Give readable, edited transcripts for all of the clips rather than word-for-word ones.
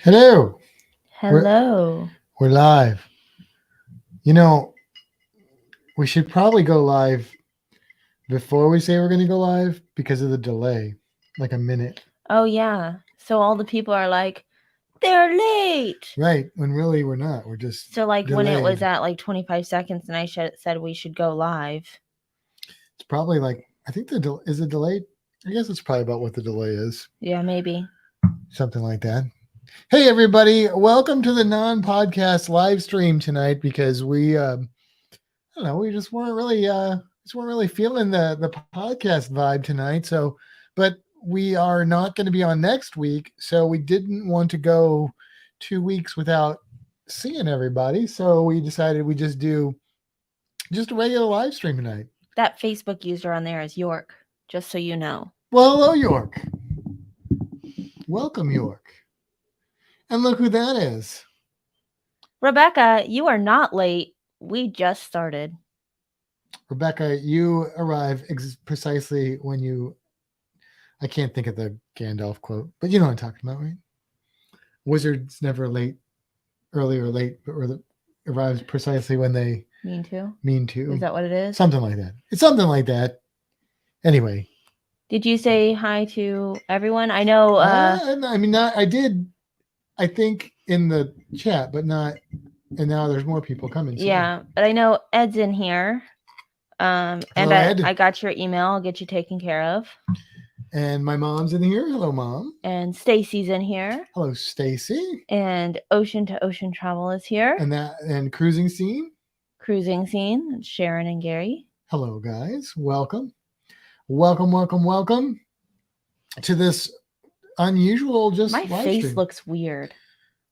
Hello. We're Hello. we're live. You know, we should probably go live before we say we're going to go live because of the delay, like a minute. Oh, yeah. So all the people are like, they're late. Right, when really we're not. We're just So, like, when it was delayed. at like 25 seconds and I said we should go live. It's probably like I think is it delayed? I guess it's probably about what the delay is. Yeah, maybe. Something like that. Hey everybody, welcome to the non-podcast live stream tonight because I don't know, we just weren't really feeling the podcast vibe tonight. So, but we are not going to be on next week, so we didn't want to go 2 weeks without seeing everybody. So we decided we just do just a regular live stream tonight. That Facebook user on there is York, just so you know. Well, hello York, welcome York, and look who that is. Rebecca, you are not late. We just started. Rebecca, you arrive precisely when you. I can't think of the Gandalf quote, but you know what I'm talking about, right? Wizards never late, early or late, or arrives precisely when they Mean to? mean to. Is that what it is? Something like that. It's something like that. Anyway. Did you say hi to everyone? I know. I mean, not. I did. I think in the chat, but not. And now there's more people coming. So. Yeah, but I know Ed's in here. Hello, and Ed. I got your email. I'll get you taken care of. And my mom's in here. Hello, Mom. And Stacy's in here. Hello, Stacy. And Ocean to Ocean Travel is here. And Cruising Scene. Cruising Scene, Sharon and Gary. Hello, guys. Welcome. Welcome to this unusual my face stream. Looks weird.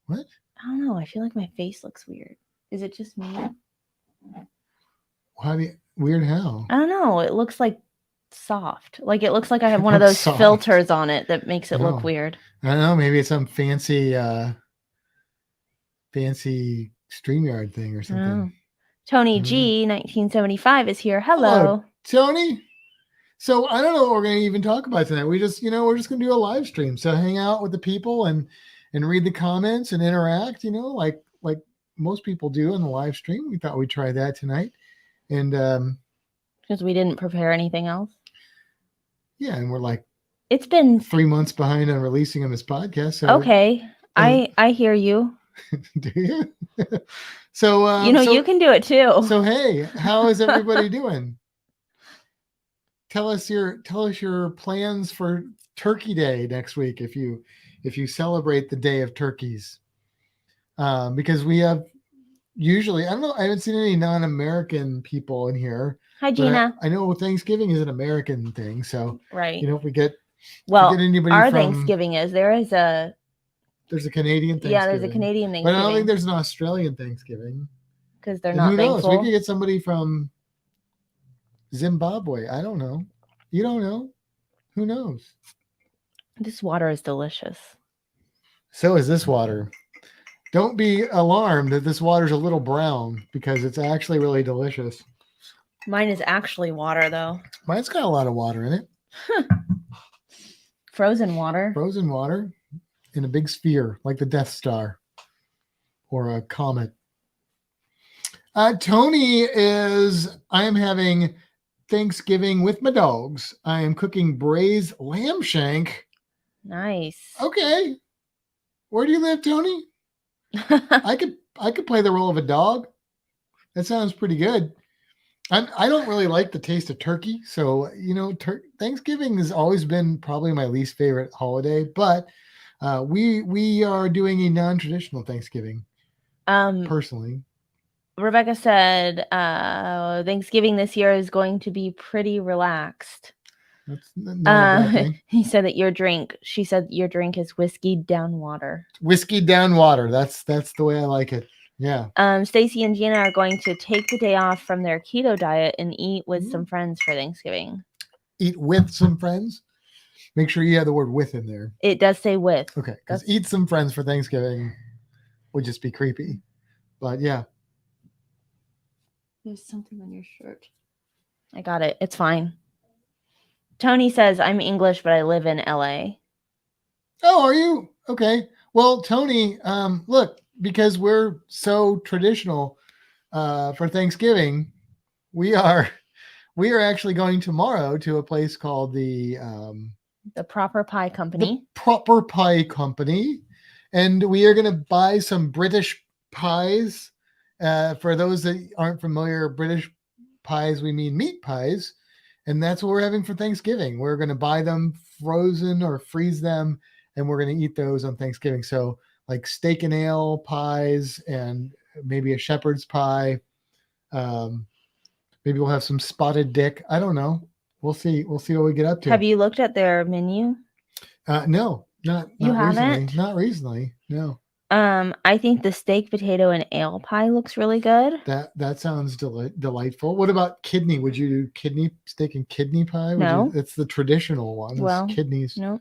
What? I don't know. I feel like my face looks weird. Is it just me? Weird how? I don't know. It looks like soft. Like it looks like I have one of those filters on it that makes it look weird. I don't know. Maybe it's some fancy StreamYard thing or something. Tony G 1975 is here. Hello, Tony. So I don't know what we're going to even talk about tonight. We're just going to do a live stream. So hang out with the people and read the comments and interact, like most people do in the live stream. We thought we'd try that tonight. And because we didn't prepare anything else. Yeah, and we're like, it's been 3 months behind on releasing on this podcast. So okay, I hear you. Do you? So you can do it too. So hey, how is everybody doing? Tell us your plans for Turkey Day next week if you celebrate the Day of Turkeys. Because we have usually, I don't know, I haven't seen any non-American people in here. Hi, Gina. I know Thanksgiving is an American thing, so right. If we get anybody our Thanksgiving is there's a Canadian Thanksgiving. Yeah, there's a Canadian Thanksgiving. But I don't think there's an Australian Thanksgiving because they're not thankful. Who knows? We could get somebody from Zimbabwe. I don't know. You don't know. Who knows? This water is delicious. So is this water. Don't be alarmed that this water's a little brown because it's actually really delicious. Mine is actually water, though. Mine's got a lot of water in it. Frozen water. Frozen water in a big sphere like the Death Star or a comet. Tony I am having Thanksgiving with my dogs. I am cooking braised lamb shank. Nice. Okay. Where do you live, Tony? I could play the role of a dog. That sounds pretty good. I don't really like the taste of turkey, so Thanksgiving has always been probably my least favorite holiday. But we are doing a non-traditional Thanksgiving. Personally, Rebecca said Thanksgiving this year is going to be pretty relaxed. That's not a bad thing. He said that your drink. She said your drink is whiskey down water. Whiskey down water. That's the way I like it. Yeah. Stacy and Gina are going to take the day off from their keto diet and eat with some friends for Thanksgiving. Eat with some friends? Make sure you have the word with in there. It does say with. Okay. Because eat some friends for Thanksgiving would just be creepy. But yeah. There's something on your shirt. I got it. It's fine. Tony says, I'm English, but I live in LA. Oh, are you? Okay. Well, Tony, look, because we're so traditional for Thanksgiving, we are actually going tomorrow to a place called The Proper Pie the Company. Proper Pie Company, and we are going to buy some British pies. For those that aren't familiar, British pies, we mean meat pies, and that's what we're having for Thanksgiving. We're going to buy them frozen or freeze them, and we're going to eat those on Thanksgiving. So, like steak and ale pies, and maybe a shepherd's pie. Um, Maybe we'll have some spotted dick. I don't know. We'll see. We'll see what we get up to. Have you looked at their menu? No, not You recently. haven't? Not recently. No. I think the steak, potato, and ale pie looks really good. That sounds delightful. What about kidney? Would you do kidney steak and kidney pie? No. It's the traditional one. Well, kidneys. no.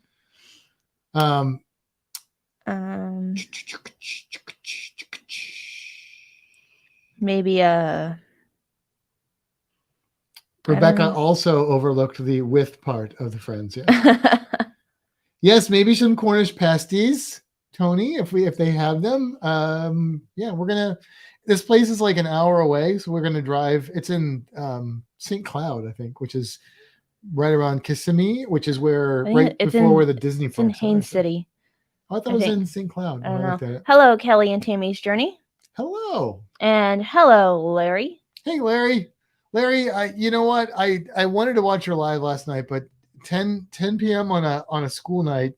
Maybe Rebecca also overlooked the with part of the friends. Yeah. Yes, maybe some Cornish pasties, Tony, if they have them. Yeah, we're gonna. This place is like an hour away, so we're gonna drive. It's in St. Cloud, I think, which is right around Kissimmee, which is where where the Disney parks. It's in Haines City. I thought it was in St. Cloud. I don't know. Hello, Kelly and Tammy's Journey. Hello. And hello, Larry. Hey, Larry. Larry, you know what? I wanted to watch your live last night, but 10 p.m. on a school night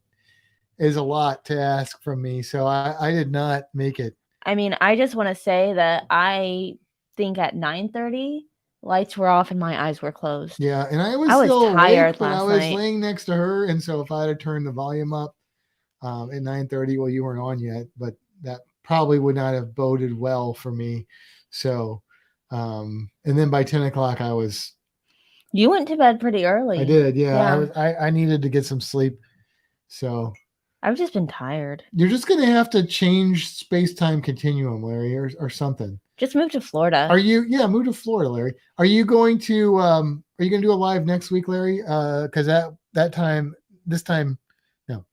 is a lot to ask from me, so I did not make it. I mean, I just want to say that I think at 9:30 lights were off and my eyes were closed. Yeah, and I was still tired awake, but I was laying next to her, and so if I had to turn the volume up at 9:30, well, you weren't on yet, but that probably would not have boded well for me. So, and then by 10 o'clock, I was. You went to bed pretty early. I did, yeah. I needed to get some sleep, so. I've just been tired. You're just gonna have to change space-time continuum, Larry, or something. Just move to Florida. Are you? Yeah, move to Florida, Larry. Are you going to? Are you going to do a live next week, Larry? Because this time, no.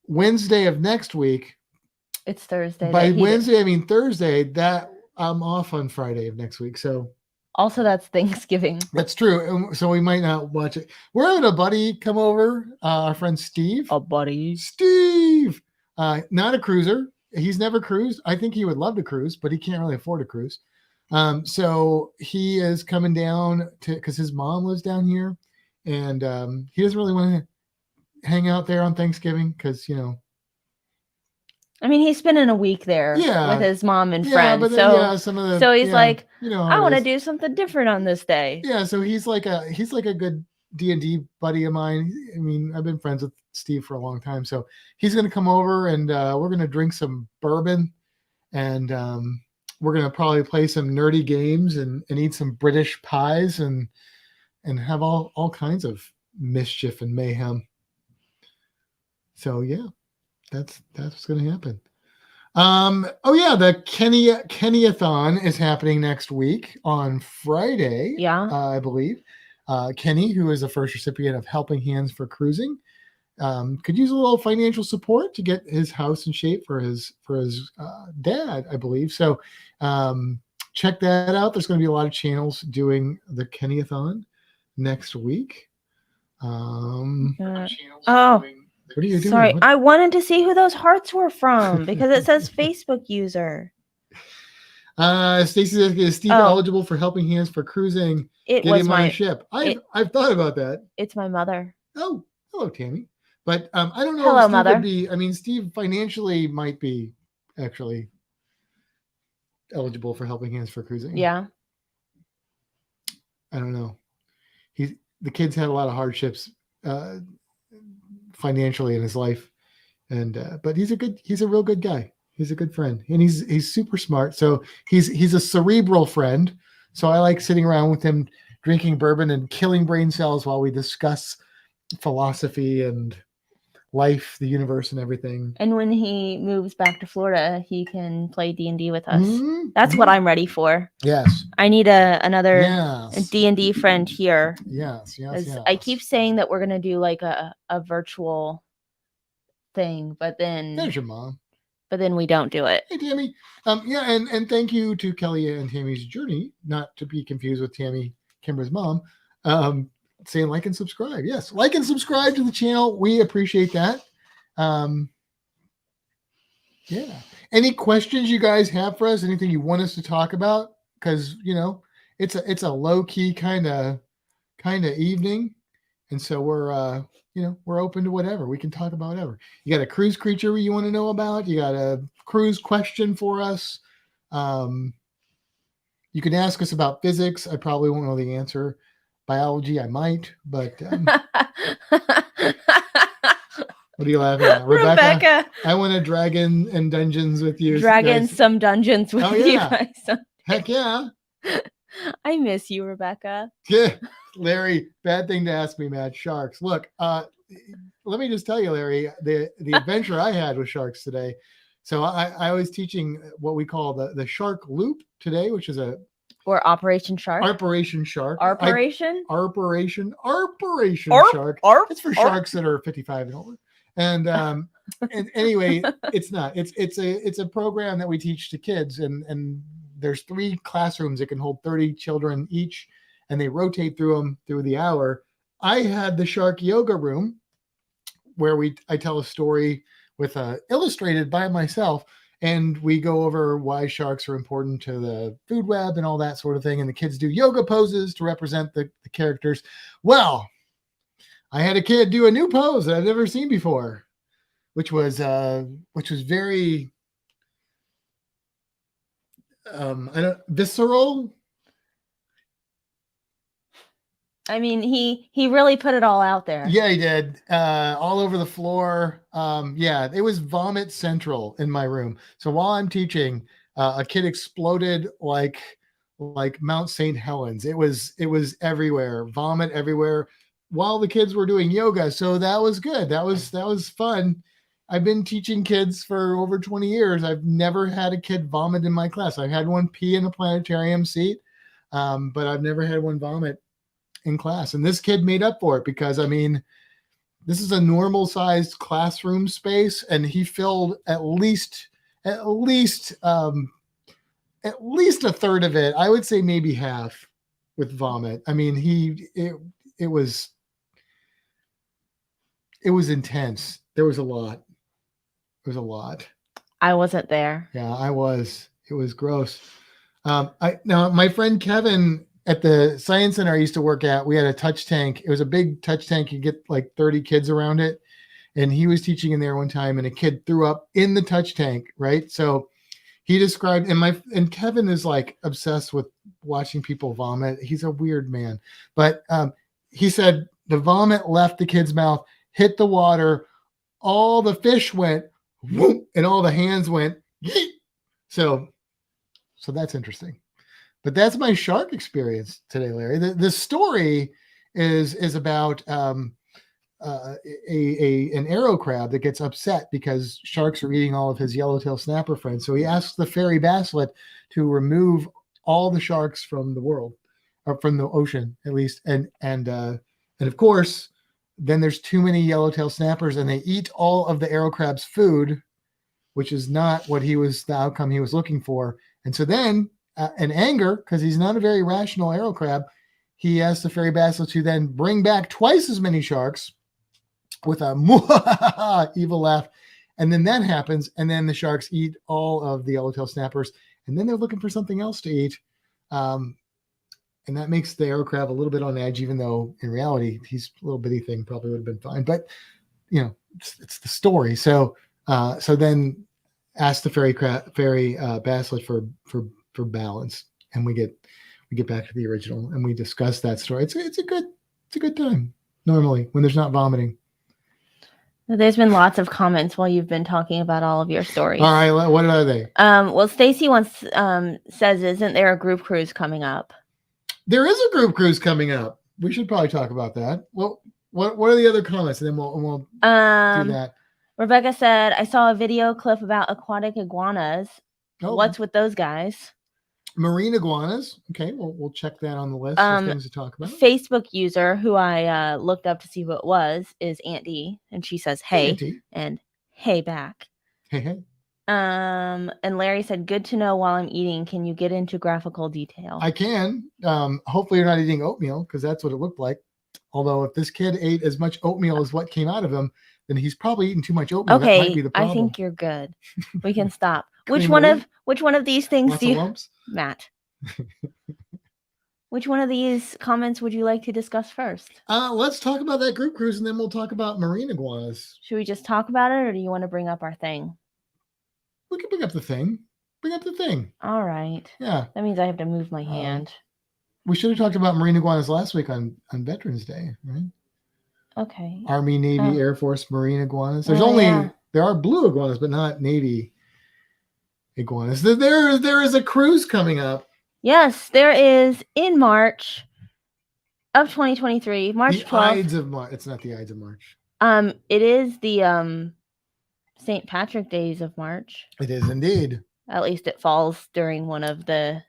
Wednesday of next week. It's Thursday. By Wednesday, I mean Thursday. That I'm off on Friday of next week, so. Also, that's Thanksgiving. That's true. So we might not watch it. We're having a buddy come over, our friend Steve. A buddy. Steve. Not a cruiser. He's never cruised. I think he would love to cruise, but he can't really afford to cruise. So he is coming down because his mom lives down here. And he doesn't really want to hang out there on Thanksgiving because, I mean, he's spending a week there with his mom and friends. But then, so he's like, I want to do something different on this day. Yeah, so he's like a good D&D buddy of mine. I mean, I've been friends with Steve for a long time, so he's going to come over and we're going to drink some bourbon, and we're going to probably play some nerdy games and eat some British pies and have all kinds of mischief and mayhem. So yeah. That's what's going to happen. The Kenny-a-thon is happening next week on Friday. Yeah, I believe. Kenny, who is the first recipient of Helping Hands for Cruising, could use a little financial support to get his house in shape for his dad, I believe. So check that out. There's going to be a lot of channels doing the Kenny-a-thon next week. What are you doing? Sorry, I wanted to see who those hearts were from because it says Facebook user. Stacy says, is Steve eligible for Helping Hands for Cruising? Get him on a ship. I've thought about that. It's my mother. Oh, hello, Tammy. But I don't know hello, if Steve mother. would be. I mean, Steve financially might be actually eligible for Helping Hands for Cruising. Yeah. I don't know. The kid's had a lot of hardships financially in his life, and but he's a real good guy. He's a good friend, and he's super smart. So he's a cerebral friend. So I like sitting around with him, drinking bourbon and killing brain cells while we discuss philosophy and life, the universe, and everything. And when he moves back to Florida, he can play D&D with us. That's what I'm ready for. Yes. I need another D&D friend here. Yes. I keep saying that we're going to do like a virtual thing, but then There's your mom. we don't do it. Hey, Tammy. Yeah, and thank you to Kelly and Tammy's Journey, not to be confused with Tammy, Kimber's mom. Saying like and subscribe. Yes, like and subscribe to the channel. We appreciate that. Yeah. Any questions you guys have for us? Anything you want us to talk about? Because it's a low key kind of evening, and so we're open to whatever. We can talk about whatever. You got a cruise creature you want to know about? You got a cruise question for us? You can ask us about physics. I probably won't know the answer. Biology, I might, but what are you laughing at? Rebecca, I want to dragon and dungeons with you. Dragon some dungeons with you guys. Heck yeah. I miss you, Rebecca. Yeah, Larry, bad thing to ask me, Matt. Sharks. Look, let me just tell you, Larry, the adventure I had with sharks today. So I was teaching what we call the shark loop today, which is or Operation Shark. Operation Shark. Operation Shark. It's for sharks that are 55 and older. And and anyway, it's not. It's a program that we teach to kids, and there's 3 classrooms that can hold 30 children each, and they rotate through them through the hour. I had the shark yoga room where I tell a story with illustrated by myself, and we go over why sharks are important to the food web and all that sort of thing. And the kids do yoga poses to represent the characters. Well, I had a kid do a new pose that I've never seen before, which was very visceral. I mean, he really put it all out there. Yeah, he did. All over the floor. Yeah, it was vomit central in my room. So while I'm teaching, a kid exploded like Mount St. Helens. It was everywhere, vomit everywhere, while the kids were doing yoga. So that was good. That was fun. I've been teaching kids for over 20 years. I've never had a kid vomit in my class. I've had one pee in a planetarium seat, but I've never had one vomit in class. And this kid made up for it, because I mean, this is a normal sized classroom space, and he filled at least a third of it. I would say maybe half with vomit. I mean, it was intense. There was a lot. I wasn't there. Yeah, I was. It was gross. Now my friend Kevin at the science center I used to work at, we had a touch tank. It was a big touch tank. You get like 30 kids around it. And he was teaching in there one time, and a kid threw up in the touch tank, right? So he described, and Kevin is like obsessed with watching people vomit. He's a weird man. But he said the vomit left the kid's mouth, hit the water, all the fish went whoop, and all the hands went yeet. So that's interesting. But that's my shark experience today, Larry. The story is about an arrow crab that gets upset because sharks are eating all of his yellowtail snapper friends. So he asks the fairy basslet to remove all the sharks from the world, or from the ocean at least. And of course, then there's too many yellowtail snappers, and they eat all of the arrow crab's food, which is not the outcome he was looking for. And so then, in anger, because he's not a very rational arrow crab, he asks the fairy basslet to then bring back twice as many sharks with a evil laugh. And then that happens, and then the sharks eat all of the yellowtail snappers, and then they're looking for something else to eat. And that makes the arrow crab a little bit on edge, even though in reality, he's a little bitty thing, probably would have been fine. But, it's the story. So then ask the fairy basslet for balance, and we get back to the original, and we discuss that story. It's a good time normally when there's not vomiting. There's been lots of comments while you've been talking about all of your stories. All right, what are they? Well, Stacy once says, "Isn't there a group cruise coming up?" There is a group cruise coming up. We should probably talk about that. Well, what are the other comments? And then we'll do that. Rebecca said, "I saw a video clip about aquatic iguanas. Oh. What's with those guys?" Marine iguanas. Okay, we'll check that on the list of things to talk about. Facebook user who I looked up to see who it was is Aunt D, and she says, "Hey," and Hey, back. Hey, hey. And Larry said, good to know while I'm eating. Can you get into graphical detail? I can. Hopefully you're not eating oatmeal because that's what it looked like. Although if this kid ate as much oatmeal as what came out of him, then he's probably eating too much oatmeal. That might be Okay, the I problem. think you're good. We can stop. Which Cream one of of these things Lots do of you, lumps. Matt? Which one of these comments would you like to discuss first? Let's talk about that group cruise, and then we'll talk about marine iguanas. Should we just talk about it, or do you want to bring up our thing? We can bring up the thing. Bring up the thing. All right. Yeah. That means I have to move my hand. We should have talked about marine iguanas last week on Veterans Day, right? Okay. Army, Navy, Air Force, marine iguanas. There's there are blue iguanas, but not Navy iguanas. There is a cruise coming up. Yes, there is in March of 2023, March 12th. The Ides of March. It's not the Ides of March. It is the St. Patrick Days of March. It is indeed. At least it falls during one of the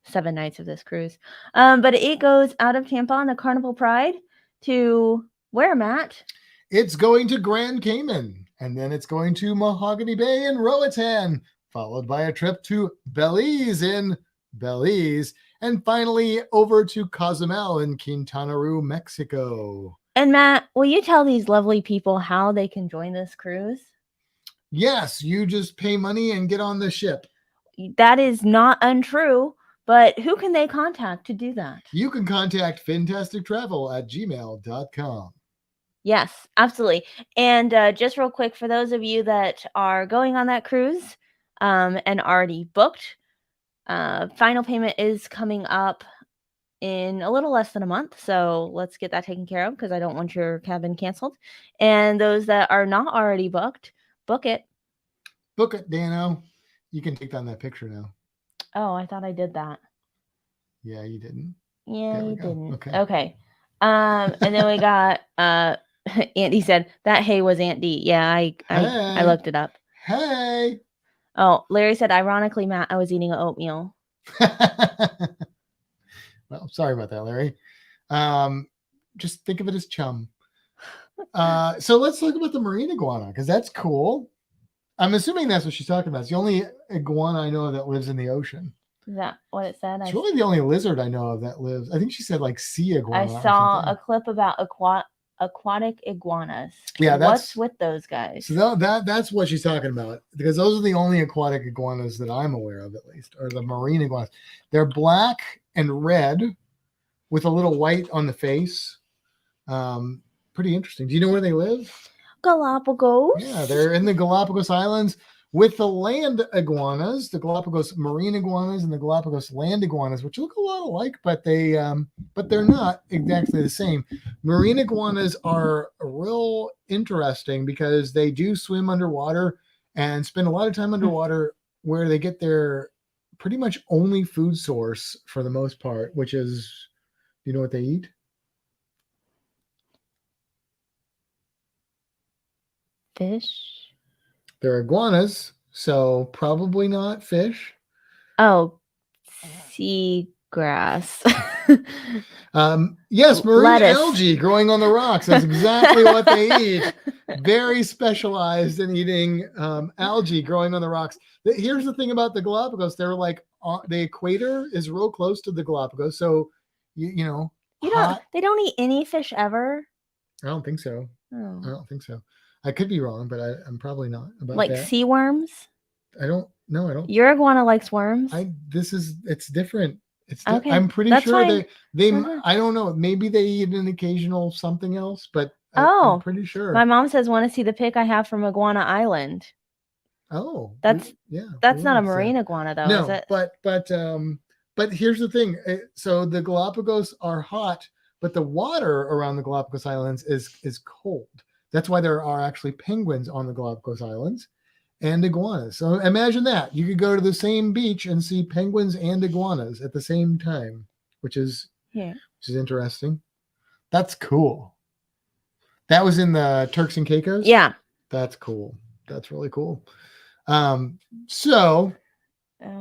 7 nights of this cruise. But it goes out of Tampa on the Carnival Pride to where, Matt? It's going to Grand Cayman, and then it's going to Mahogany Bay in Roatan, followed by a trip to Belize in Belize, and finally over to Cozumel in Quintana Roo, Mexico. And Matt, will you tell these lovely people how they can join this cruise? Yes, you just pay money and get on the ship. That is not untrue, but who can they contact to do that? You can contact fantastictravel@gmail.com. Yes, absolutely. And just real quick, for those of you that are going on that cruise and already booked, final payment is coming up in a little less than a month. So let's get that taken care of because I don't want your cabin canceled. And those that are not already booked, book it. Book it, Dano. You can take down that picture now. Oh, I thought I did that. Yeah, you didn't. Yeah, you didn't. Okay. And then we got Andy said that hay was Aunt D. Yeah, I looked it up. Hey. Oh, Larry said, ironically, Matt, I was eating oatmeal. Well, sorry about that, Larry. Just think of it as chum. So let's talk about the marine iguana because that's cool. I'm assuming that's what she's talking about. It's the only iguana I know that lives in the ocean. Is that what it said? It's really the only lizard I know of that lives. I think she said like sea iguana. I saw a clip about aquatic iguanas. Yeah, what's with those guys? So that's what she's talking about because those are the only aquatic iguanas that I'm aware of, at least, or the marine iguanas. They're black and red with a little white on the face. Pretty interesting. Do you know where they live? Galapagos. Yeah, they're in the Galapagos Islands with the land iguanas, the Galapagos marine iguanas and the Galapagos land iguanas, which look a lot alike, but they're not exactly the same. Marine iguanas are real interesting because they do swim underwater and spend a lot of time underwater where they get their pretty much only food source for the most part, which is, do you know what they eat? Fish. They're iguanas, so probably not fish. Oh, seagrass. Yes, marine algae growing on the rocks. That's exactly what they eat. Very specialized in eating algae growing on the rocks. Here's the thing about the Galapagos. They're like the equator is real close to the Galapagos. So, you know. They don't eat any fish ever? I don't think so. Oh. I don't think so. I could be wrong, but I'm probably not about like that. Sea worms? I don't. Your iguana likes worms? It's different. Okay. I'm pretty sure fine. they I don't know. Maybe they eat an occasional something else, but I'm pretty sure. My mom says, want to see the pic I have from Iguana Island. Oh, that's not a marine iguana though, no, is it? But here's the thing. So the Galapagos are hot, but the water around the Galapagos Islands is cold. That's why there are actually penguins on the Galapagos Islands and iguanas. So imagine that. You could go to the same beach and see penguins and iguanas at the same time, which is interesting. That's cool. That was in the Turks and Caicos? Yeah. That's cool. That's really cool. So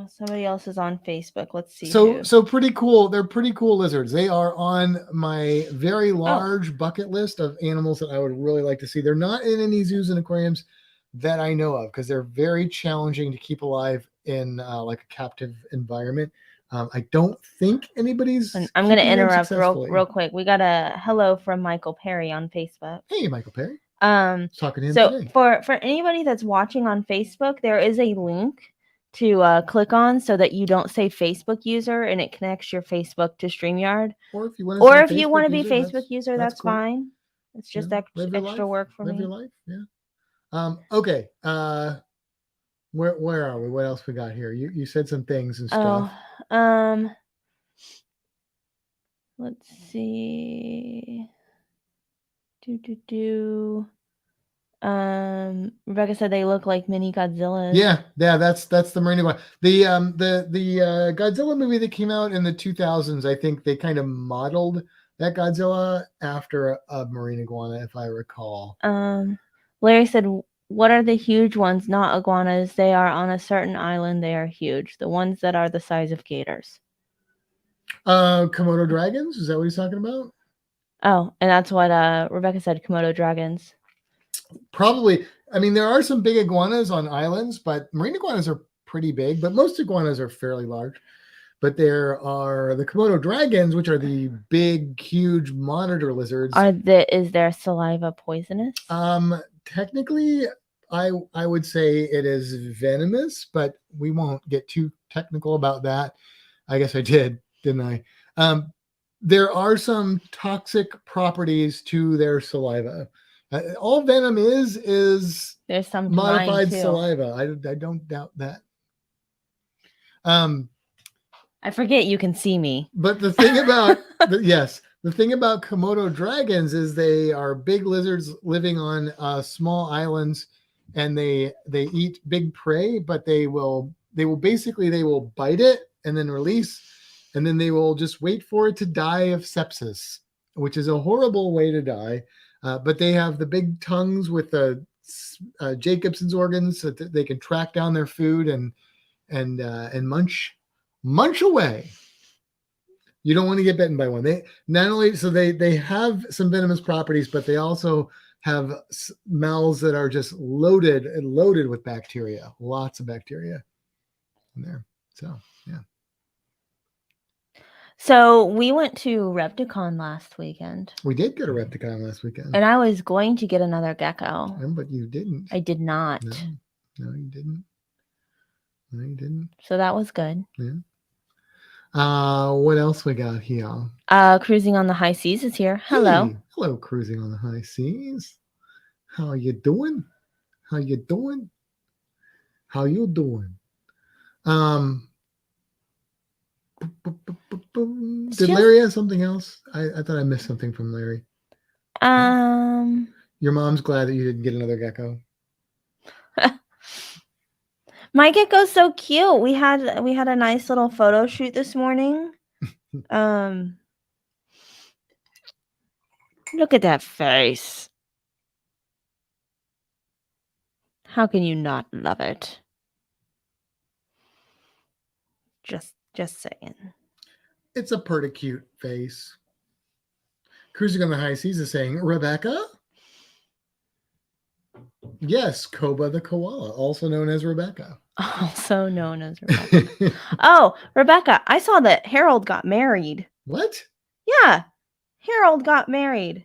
somebody else is on Facebook. Let's see. So pretty cool. They're pretty cool lizards. They are on my very large bucket list of animals that I would really like to see. They're not in any zoos and aquariums. that I know of, because they're very challenging to keep alive in like a captive environment. I don't think anybody's And I'm going to keeping them interrupt successfully. real quick. We got a hello from Michael Perry on Facebook. Hey, Michael Perry. Talking to him So today. for anybody that's watching on Facebook, there is a link to click on so that you don't say Facebook user and it connects your Facebook to StreamYard. Or if you want Or to, if you want to be Facebook user, that's cool. fine. It's just extra work for live me. Your life, yeah. Okay. Where are we? What else we got here? You said some things and stuff. Let's see. Rebecca said they look like mini Godzillas. Yeah, that's the marine one. The Godzilla movie that came out in the 2000s, I think they kind of modeled that Godzilla after a marine iguana, if I recall. Larry said, what are the huge ones? Not iguanas. They are on a certain island. They are huge. The ones that are the size of gators. Komodo dragons? Is that what he's talking about? Oh, and that's what Rebecca said, Komodo dragons. Probably. I mean, there are some big iguanas on islands, but marine iguanas are pretty big, but most iguanas are fairly large. But there are the Komodo dragons, which are the big, huge monitor lizards. Is their saliva poisonous? Technically, I would say it is venomous, but we won't get too technical about that. I guess I did, didn't I? There are some toxic properties to their saliva. All venom is there's some modified saliva. I don't doubt that. I forget you can see me. But the thing about the thing about Komodo dragons is they are big lizards living on small islands, and they eat big prey, but they will bite it and then release, and then they will just wait for it to die of sepsis, which is a horrible way to die. But they have the big tongues with the Jacobson's organs, so that they can track down their food and munch away. You don't want to get bitten by one. They not only they have some venomous properties, but they also have mouths that are just loaded with bacteria, lots of bacteria in there. So yeah. So we went to Repticon last weekend. We did go to Repticon last weekend, and I was going to get another gecko. But you didn't. I did not. No, you didn't. No, you didn't. So that was good. Yeah. What else we got here? Cruising on the High Seas is here. Hello. Hey, hello, Cruising on the High Seas. How you doing? How you doing? How you doing? Did Larry have something else? I thought I missed something from Larry. Your mom's glad that you didn't get another gecko. My gecko's so cute. We had a nice little photo shoot this morning. Look at that face. How can you not love it? Just saying. It's a pretty cute face. Cruising on the High Seas is saying, Rebecca? Yes, Koba the koala, also known as Rebecca. Also known as Rebecca. Oh, Rebecca, I saw that Harold got married. What? Yeah, Harold got married.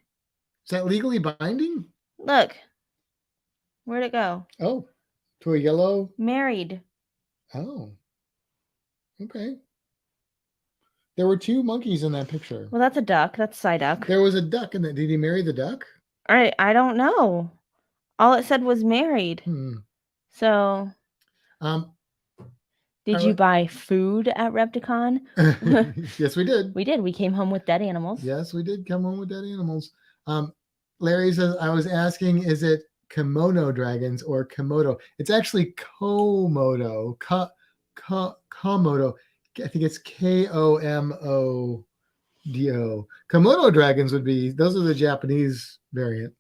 Is that legally binding? Look. Where'd it go? Oh, to a yellow? Married. Oh. Okay. There were two monkeys in that picture. Well, that's a duck. That's Psyduck. There was a duck in that. Did he marry the duck? I don't know. All it said was married. So. Did you buy food at Repticon? Yes, we did. We did. We came home with dead animals. Yes, we did come home with dead animals. Larry says, I was asking, is it kimono dragons or Komodo? It's actually Komodo. Komodo. I think it's Komodo. Komodo dragons those are the Japanese variant.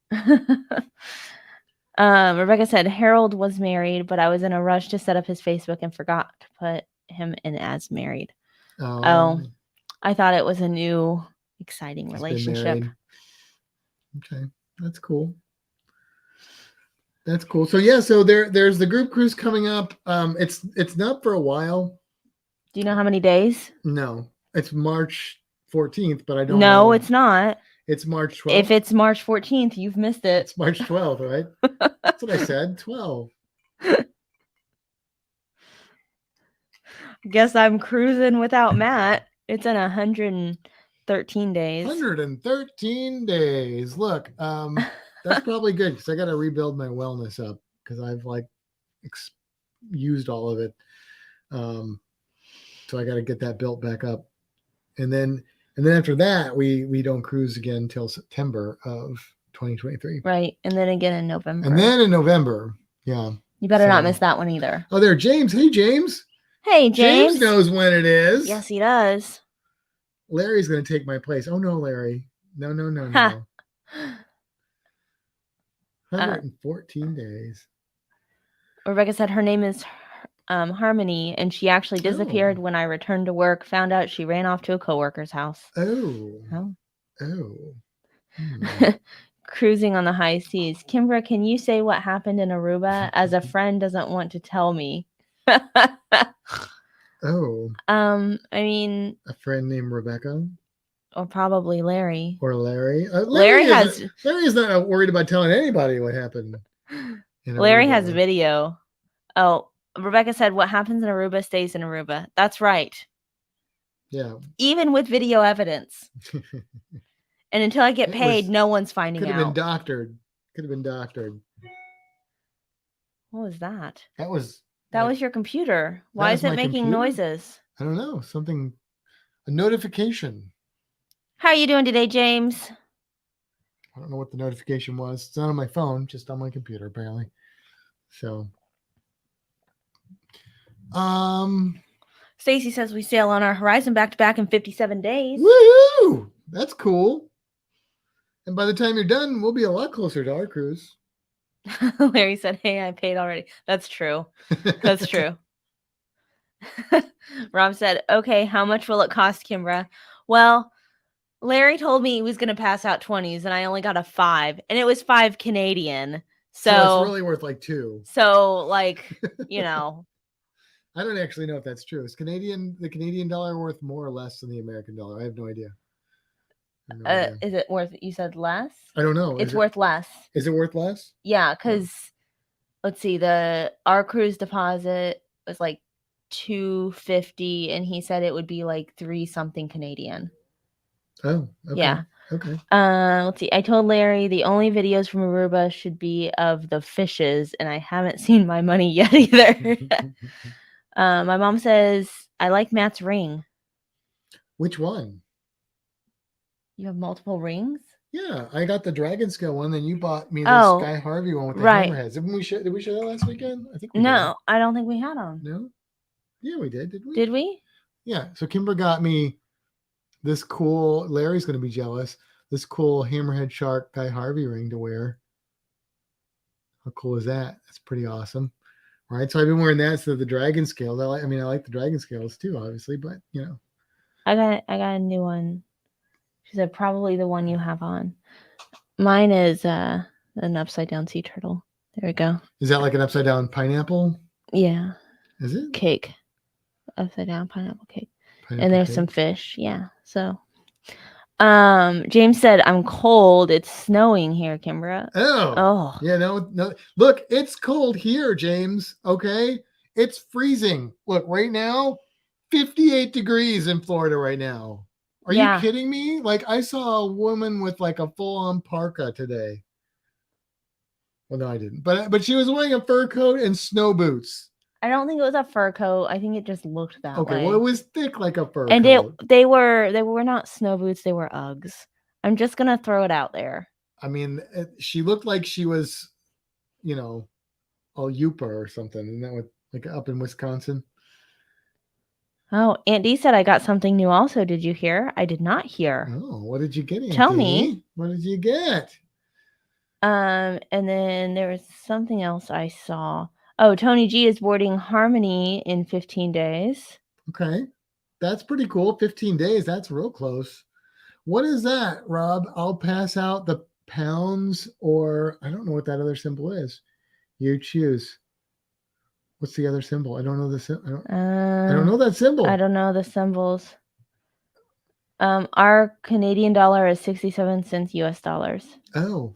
Rebecca said Harold was married, but I was in a rush to set up his Facebook and forgot to put him in as married. Oh, I thought it was a new, exciting relationship. Okay, that's cool. That's cool. So yeah, so there's the group cruise coming up. It's not for a while. Do you know how many days? No, it's March 14th, but I don't No, know. it's not. It's March 12th. If it's March 14th, you've missed it. It's March 12th, right? That's what I said. 12. Guess I'm cruising without Matt. It's in 113 days. 113 days. Look, that's probably good because I got to rebuild my wellness up because I've like used all of it. So I got to get that built back up, and then after that we don't cruise again until September of 2023. Right, and then again in November. And then in November, yeah. You better not miss that one either. Oh, there, James. Hey, James. Hey, James. James knows when it is. Yes, he does. Larry's going to take my place. Oh, no, Larry. No. 114 days. Rebecca said her name is Harmony, and she actually disappeared when I returned to work. Found out she ran off to a coworker's house. Oh. Cruising on the high seas. Kimbra, can you say what happened in Aruba, as a friend doesn't want to tell me? Oh. I mean, a friend named Rebecca, or probably Larry. Or Larry. Larry is not worried about telling anybody what happened. Larry has video. Oh, Rebecca said what happens in Aruba stays in Aruba. That's right. Yeah. Even with video evidence. And until I get paid, no one's finding out. Could have been doctored. What was that? That was your computer. Why is it making noises? I don't know. A notification. How are you doing today, James? I don't know what the notification was. It's not on my phone, just on my computer, apparently. So, Stacy says we sail on our horizon back to back in 57 days. Woohoo! That's cool. And by the time you're done, we'll be a lot closer to our cruise. Larry said, hey, I paid already. That's true. That's true. Rob said, okay, how much will it cost, Kimbra? Well, Larry told me he was going to pass out 20s, and I only got a 5, and it was 5 Canadian. So it's really worth like 2. So, like, you know. I don't actually know if that's true. Is the Canadian dollar worth more or less than the American dollar? I have no idea. Is it worth, you said less? I don't know. It's worth less. Is it worth less? Yeah, because let's see, our cruise deposit was like $250, and he said it would be like 3 something Canadian. Oh, okay. Yeah. Okay. Let's see. I told Larry the only videos from Aruba should be of the fishes, and I haven't seen my money yet either. My mom says I like Matt's ring. Which one? You have multiple rings? Yeah, I got the dragon scale one, then you bought me this Guy Harvey one with the hammerheads. Did we show that last weekend? I think we did. I don't think we had them. No? Yeah, we did. Did we? Did we? Yeah. So Kimber got me this cool, Larry's going to be jealous, this cool hammerhead shark Guy Harvey ring to wear. How cool is that? That's pretty awesome. Right. So I've been wearing that. So the dragon scales. I like the dragon scales too, obviously, but you know. I got a new one. She said probably the one you have on. Mine is an upside down sea turtle. There we go. Is that like an upside down pineapple? Yeah. Is it? Cake. Upside down pineapple cake. And there's some fish. Yeah. So James said, I'm cold. It's snowing here, Kimbra. Oh. Yeah, no. Look, it's cold here, James. Okay. It's freezing. Look, right now, 58 degrees in Florida right now. Are you kidding me? Like, I saw a woman with like a full-on parka today. Well, no, I didn't. But she was wearing a fur coat and snow boots. I don't think it was a fur coat. I think it just looked that way. Okay, well, it was thick like a fur coat. And they were not snow boots. They were Uggs. I'm just going to throw it out there. I mean, she looked like she was, you know, a Yupa or something. Isn't that what, like up in Wisconsin? Oh, Aunt Dee said I got something new also. Did you hear? I did not hear. Oh, what did you get, Aunt Tell Dee? me. What did you get? And then there was something else I saw. Oh, Tony G is boarding Harmony in 15 days. Okay. That's pretty cool. 15 days. That's real close. What is that, Rob? I'll pass out the pounds, or I don't know what that other symbol is. You choose. What's the other symbol? I don't know the symbol. I I don't know that symbol. I don't know the symbols. Our Canadian dollar is 67 cents US dollars. Oh.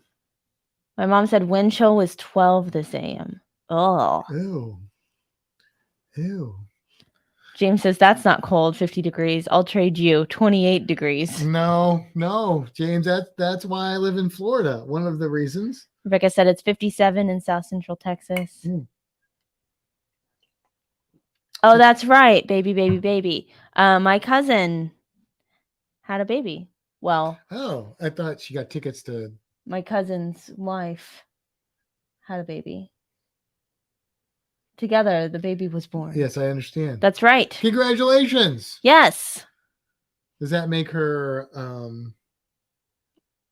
My mom said wind chill was 12 this AM. Oh. Ew. Ew. James says that's not cold, 50 degrees. I'll trade you 28 degrees. No, James. That's why I live in Florida. One of the reasons. Rebecca said it's 57 in South Central Texas. Mm. Oh, that's right. Baby. My cousin had a baby. Well, Oh, I thought she got tickets to. my cousin's wife had a baby. Together, the baby was born. Yes, I understand. That's right. Congratulations. Yes. Does that make her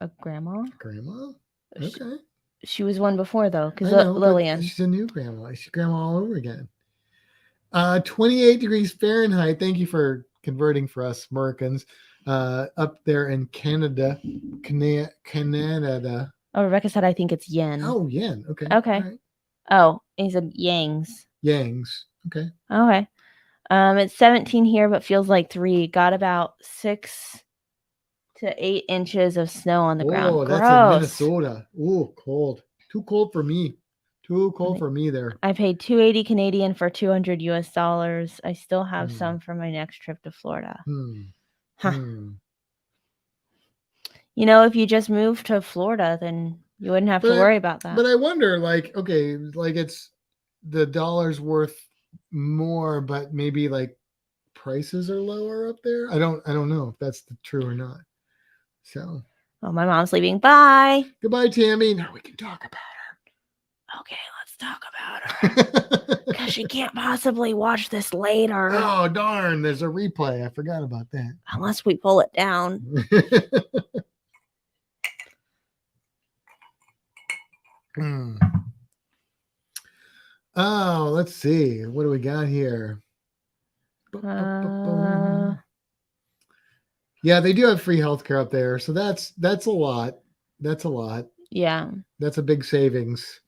A grandma? grandma? Okay. She was one before, though, because I know, Lillian. she's a new grandma. She's grandma all over again. 28 degrees Fahrenheit. Thank you for converting for us Americans. Up there in Canada. Canada. Oh, Rebecca said I think it's yen. Oh, yen. Okay. Okay. Right. Oh, he said yangs. Yangs. Okay. Okay. It's 17 here, but feels like 3. Got about 6 to 8 inches of snow on the ground. Oh, Gross. that's in Minnesota. Oh, cold. Too cold for me. Too cold for me there. I paid $280 Canadian for 200 US dollars. I still have some for my next trip to Florida. Huh. You know, if you just moved to Florida, then you wouldn't have to worry about that. But I wonder, like, okay, like it's the dollar's worth more, but maybe like prices are lower up there. I don't know if that's true or not. So. Oh, my mom's leaving. Bye. Goodbye, Tammy. Now we can talk about her. Okay, let's talk about her. Because she can't possibly watch this later. Oh, darn. There's a replay. I forgot about that. Unless we pull it down. Oh, let's see. What do we got here? Yeah, they do have free healthcare up there. So that's a lot. That's a lot. Yeah. That's a big savings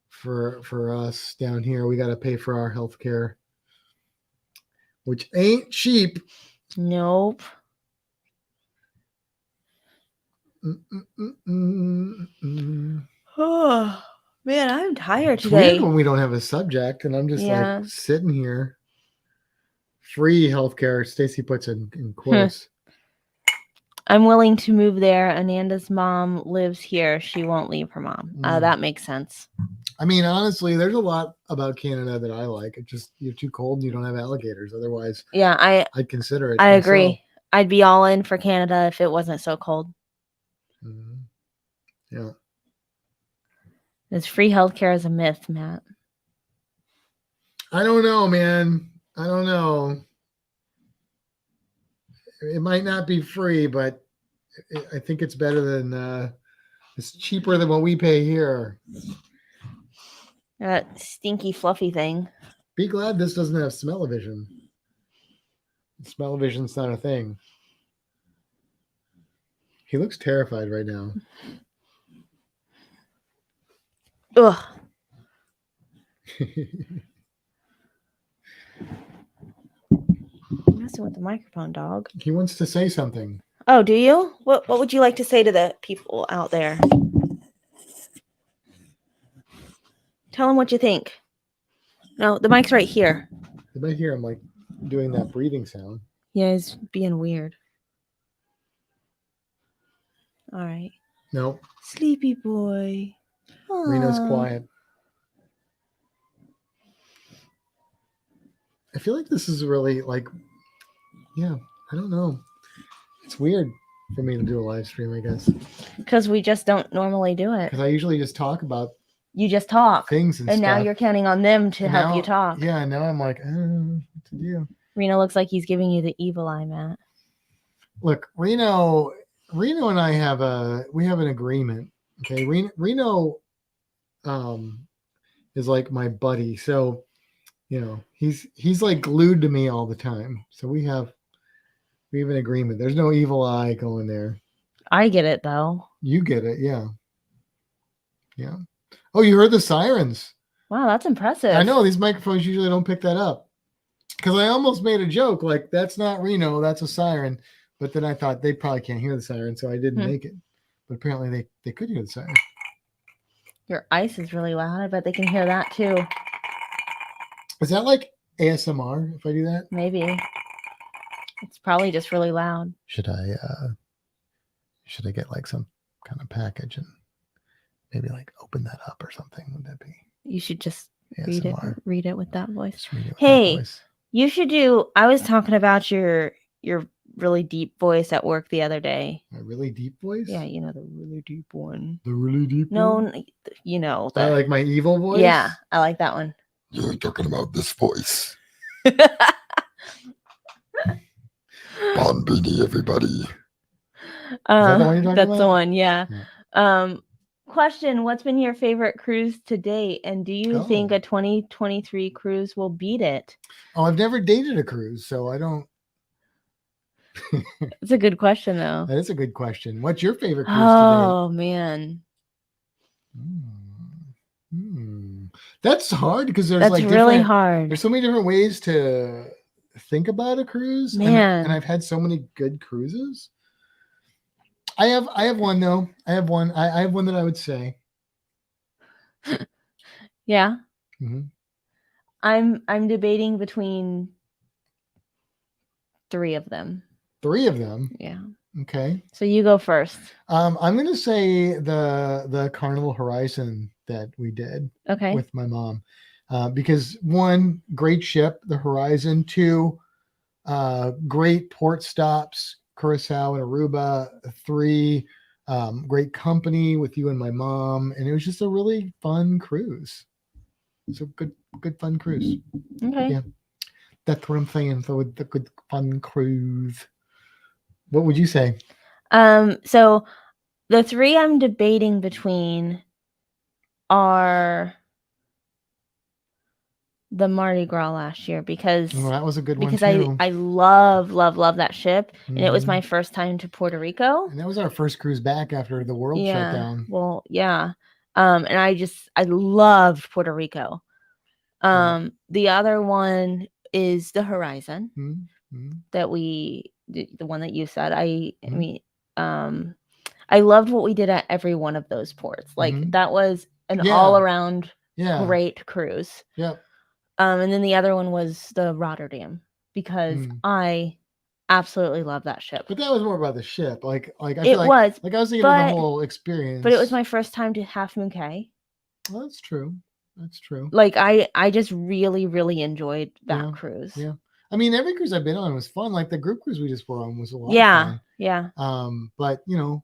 for us down here. We got to pay for our healthcare, which ain't cheap. Nope. Oh, man, I'm tired today. It's weird when we don't have a subject, and I'm just like sitting here. Free healthcare, Stacy puts in quotes. I'm willing to move there. Ananda's mom lives here. She won't leave her mom. That makes sense. I mean, honestly, there's a lot about Canada that I like. It just, you're too cold and you don't have alligators. Otherwise, yeah, I'd consider it. I agree. I'd be all in for Canada if it wasn't so cold. Yeah. Is free healthcare is a myth, Matt? I don't know, man. I don't know. It might not be free, but I think it's better than it's cheaper than what we pay here. That stinky fluffy thing. Be glad this doesn't have smell-o-vision. Smell-o-vision's not a thing. He looks terrified right now. Ugh. You're messing with the microphone, dog. He wants to say something. Oh, do you? What would you like to say to the people out there? Tell them what you think. No, the mic's right here. You might hear him like doing that breathing sound. Yeah, he's being weird. All right. Nope. Sleepy boy. Aww. Reno's quiet. I feel like this is really like, yeah, I don't know. It's weird for me to do a live stream, I guess. Because we just don't normally do it. Because I usually just talk about. You just talk. Things and stuff. now you're counting on them to help you talk. Yeah, now I'm like, I don't know what to do. Reno looks like he's giving you the evil eye, Matt. Look, Reno and I have an agreement. Okay, Reno is like my buddy. So, you know, he's like glued to me all the time. So we have an agreement. There's no evil eye going there. I get it though. You get it, yeah. Yeah. Oh, you heard the sirens. Wow, that's impressive. I know these microphones usually don't pick that up. Because I almost made a joke like, that's not Reno, that's a siren. But then I thought they probably can't hear the siren, so I didn't make it. But apparently they could hear the siren. Your ice is really loud. I bet they can hear that too. Is that like ASMR if I do that? Maybe. It's probably just really loud. Should I get like some kind of package and maybe like open that up or something? Would that be? You should just ASMR. read it with that voice. Just read it with Hey, that voice. You should do. I was talking about your really deep voice at work the other day. My really deep voice? Yeah, you know, the really deep one. The really deep one? No, you know. I like my evil voice? Yeah, I like that one. You're talking about this voice. Bonbini, everybody. Is that the one you're talking that's about? the one, yeah. Question, what's been your favorite cruise to date? And do you think a 2023 cruise will beat it? Oh, I've never dated a cruise, so I don't. It's a good question, though. That is a good question. What's your favorite cruise to Oh, man. That's hard because there's That's really hard. There's so many different ways to think about a cruise. Man. And I've had so many good cruises. I have one though. I have one that I would say. Yeah. Mm-hmm. I'm debating between 3 of them. 3 of them? Yeah. Okay. So you go first. I'm going to say the Carnival Horizon that we did with my mom. Because 1, great ship, the Horizon. 2, great port stops, Curacao and Aruba. 3, great company with you and my mom. And it was just a really fun cruise. So good fun cruise. Okay. Yeah. That's what I'm saying. So the good fun cruise. What would you say? So the 3 I'm debating between are the Mardi Gras last year because that was a good one because too. I love that ship, and it was my first time to Puerto Rico. And that was our first cruise back after the world shut down. Well, yeah. And I loved Puerto Rico. The other one is the Horizon that the one that you said. I mean, I loved what we did at every one of those ports. Like that was an all around great cruise. Yep. And then the other one was the Rotterdam because I absolutely love that ship. But that was more about the ship. Like I feel it was. Like I was thinking of the whole experience. But it was my first time to Half Moon Cay. Well, that's true. That's true. Like I just really, really enjoyed that cruise. Yeah. I mean, every cruise I've been on was fun. Like the group cruise we just were on was a lot of fun. Yeah. But you know,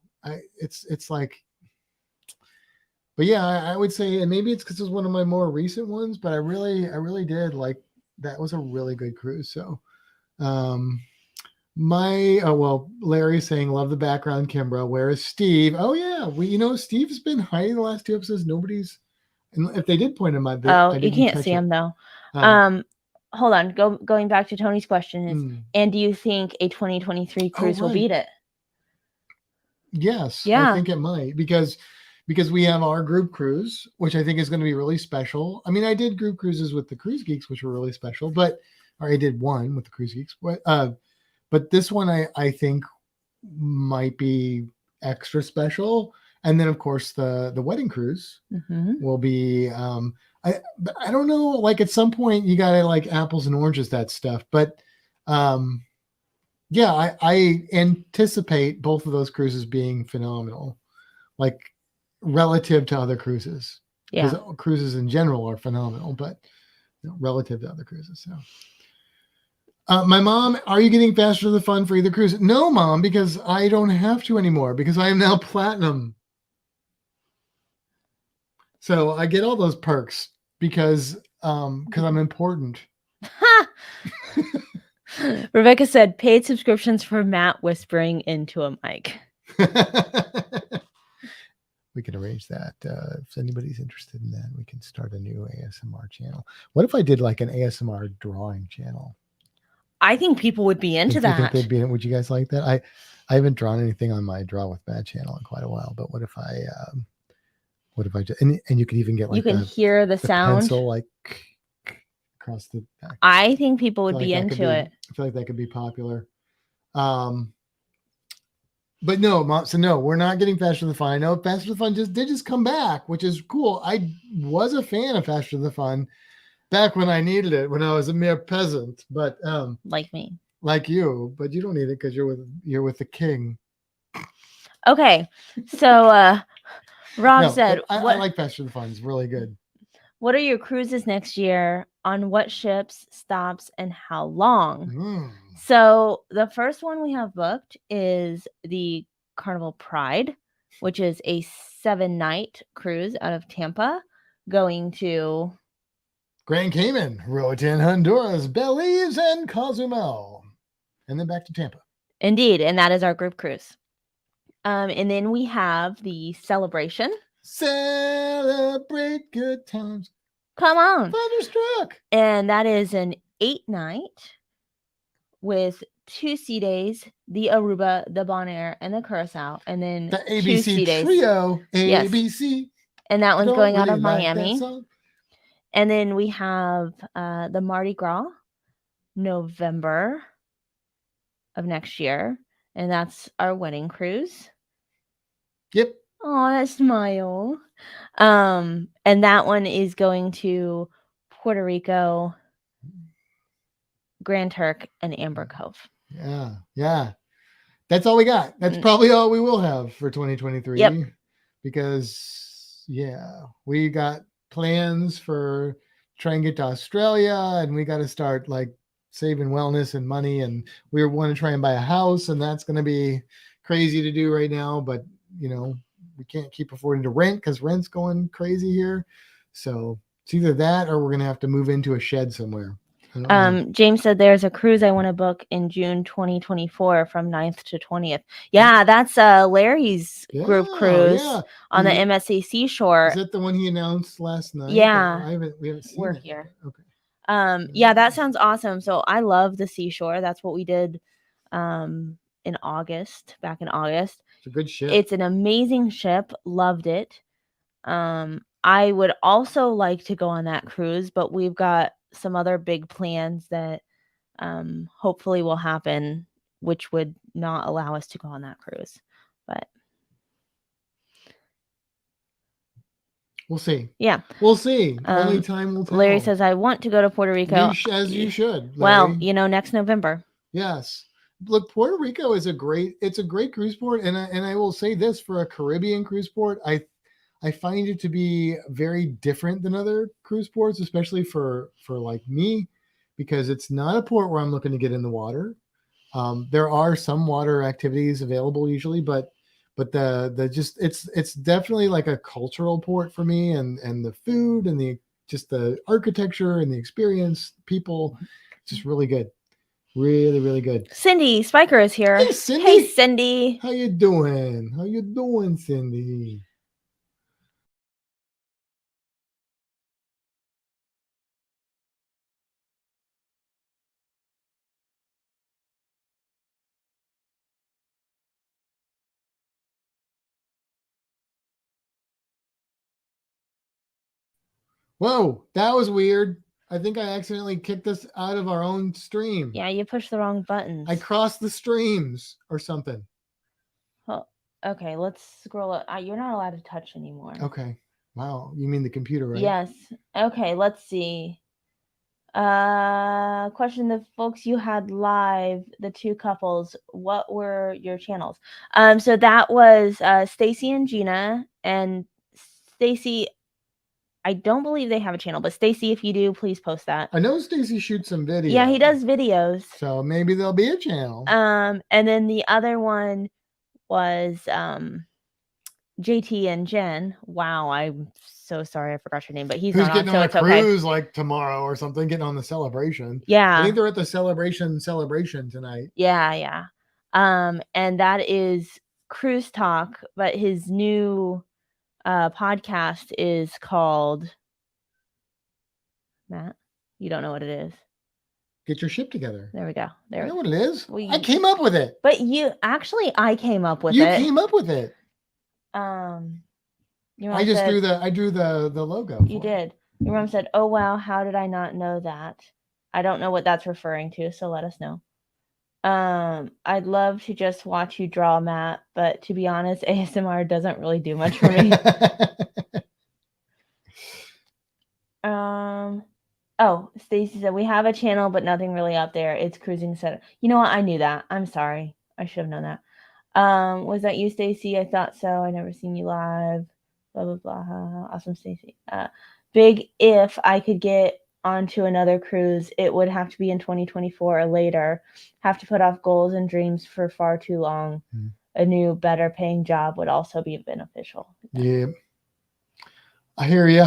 it's like, but yeah, I would say, and maybe it's because it was one of my more recent ones, but I really did like that was a really good cruise. So, Larry's saying, love the background, Kimbra. Where is Steve? Oh yeah, Steve's been hiding the last 2 episodes. Nobody's, and if they did point him out, you can't see him though. Hold on, going back to Tony's question is, and do you think a 2023 cruise will beat it? Yes, I think it might because we have our group cruise, which I think is going to be really special. I mean, I did group cruises with the Cruise Geeks, which were really special, or I did one with the Cruise Geeks, but this one I think might be extra special. And then of course the wedding cruise will be, I don't know, like at some point you gotta like apples and oranges, that stuff. But I anticipate both of those cruises being phenomenal, like relative to other cruises. Because cruises in general are phenomenal, but relative to other cruises. So my mom, are you getting faster to the fun for either cruise? No, Mom, because I don't have to anymore because I am now platinum. So I get all those perks because I'm important. Rebecca said paid subscriptions for Matt whispering into a mic. We can arrange that. If anybody's interested in that, we can start a new ASMR channel. What if I did like an ASMR drawing channel? I think people would be into that. You think they'd be? Would you guys like that? I haven't drawn anything on my Draw with Matt channel in quite a while, but what if What if I just and you could even get You like can hear the the sound. pencil like across the back. I think people I would feel be like that could into be it. I feel like that could be popular. But no, so no, we're not getting Faster Than Fun. I know Faster Than Fun did just come back, which is cool. I was a fan of Faster Than Fun back when I needed it, when I was a mere peasant. But Like me. like you, but you don't need it because you're with the king. Okay, so Rob said, I like Faster Than Fun. It's really good. What are your cruises next year? On what ships, stops, and how long? So the first one we have booked is the Carnival Pride, which is a 7-night cruise out of Tampa going to Grand Cayman, Roatan, Honduras, Belize, and Cozumel. And then back to Tampa. Indeed, and that is our group cruise. And then we have the Celebration. Celebrate good times. Come on. Thunderstruck. And that is an 8-night with 2 sea days, the Aruba, the Bonaire, and the Curacao, and then the 2 ABC sea days. trio, Yes. ABC. And that one's going out really of Miami. And then we have the Mardi Gras, November of next year, and that's our wedding cruise. Yep. Oh, that smile. And that one is going to Puerto Rico, Grand Turk, and Amber Cove. Yeah. That's all we got. That's probably all we will have for 2023. Yep. Because we got plans for trying to get to Australia, and we got to start like saving wellness and money, and we want to try and buy a house, and that's going to be crazy to do right now, but we can't keep affording to rent because rent's going crazy here. So it's either that or we're going to have to move into a shed somewhere. James said there's a cruise I want to book in June 2024 from 9th to 20th. Yeah, that's Larry's group cruise on the MSC Seashore. Is that the one he announced last night? Yeah. We haven't seen We're it. here. Okay. Yeah, that sounds awesome. So I love the Seashore. That's what we did in August, back in August. It's a good ship. It's an amazing ship. Loved it. I would also like to go on that cruise, but we've got some other big plans that hopefully will happen, which would not allow us to go on that cruise. But we'll see. Yeah. We'll see. Only time will tell. Larry says, I want to go to Puerto Rico. You should. Larry. Well, next November. Yes. Look, Puerto Rico is a great cruise port. And I will say this, for a Caribbean cruise port, I find it to be very different than other cruise ports, especially for like me, because it's not a port where I'm looking to get in the water. There are some water activities available usually, but it's definitely like a cultural port for me, and the food and the architecture and the experience, people, just really good. Really, really good. Cindy Spiker is here. Hey, Cindy. Hey, Cindy. How you doing, Cindy? Whoa, that was weird. I think I accidentally kicked us out of our own stream. Yeah, you pushed the wrong buttons. I crossed the streams or something. Oh, okay, let's scroll up. You're not allowed to touch anymore. Okay. Wow. You mean the computer, right? Yes. Okay, let's see. Question: the folks you had live, the 2 couples, what were your channels? So that was Stacy and Gina. And Stacy, I don't believe they have a channel, but Stacy, if you do, please post that. I know Stacy shoots some videos. Yeah, he does videos. So maybe there'll be a channel. And then the other one was JT and Jen. Wow, I'm so sorry I forgot your name, but he's not getting on, so on it's a cruise okay. like tomorrow or something, getting on the Celebration. Yeah. I think they're at the Celebration tonight. Yeah. And that is Cruise Talk, but his new podcast is called Matt. You don't know what it is. Get Your Ship Together. There we go. I know what it is. I came up with it. But I came up with it. You came up with it. Your I mom just said, drew the logo. You did. Your mom said, "Oh wow, how did I not know that?" I don't know what that's referring to, so let us know. I'd love to just watch you draw, Matt, but to be honest, ASMR doesn't really do much for me. Oh, Stacy said we have a channel, but nothing really up there. It's cruising center. You know what? I knew that. I'm sorry. I should have known that. Was that you, Stacy? I thought so. I never seen you live. Blah blah blah. Awesome, Stacy. Big if I could get onto another cruise, it would have to be in 2024 or later. Have to put off goals and dreams for far too long. A new, better paying job would also be beneficial. Yeah. I hear you.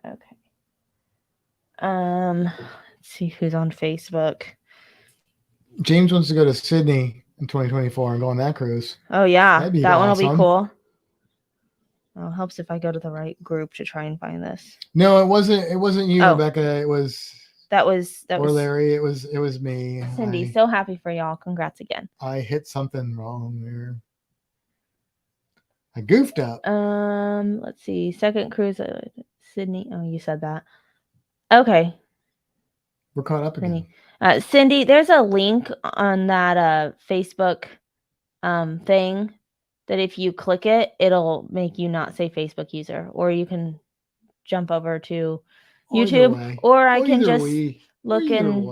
Okay. Let's see who's on Facebook. James wants to go to Sydney in 2024 and go on that cruise. Oh yeah, that'd be that awesome. one will be cool. Oh, it helps if I go to the right group to try and find this. No, it wasn't you, Rebecca. It was that was Larry. It was me. Cindy. So happy for y'all. Congrats again. I hit something wrong there. I goofed up. Let's see. Second cruise, Sydney. Oh, you said that. Okay. We're caught up again. Cindy, there's a link on that Facebook thing that if you click it, it'll make you not say Facebook user, or you can jump over to YouTube, or I can just look and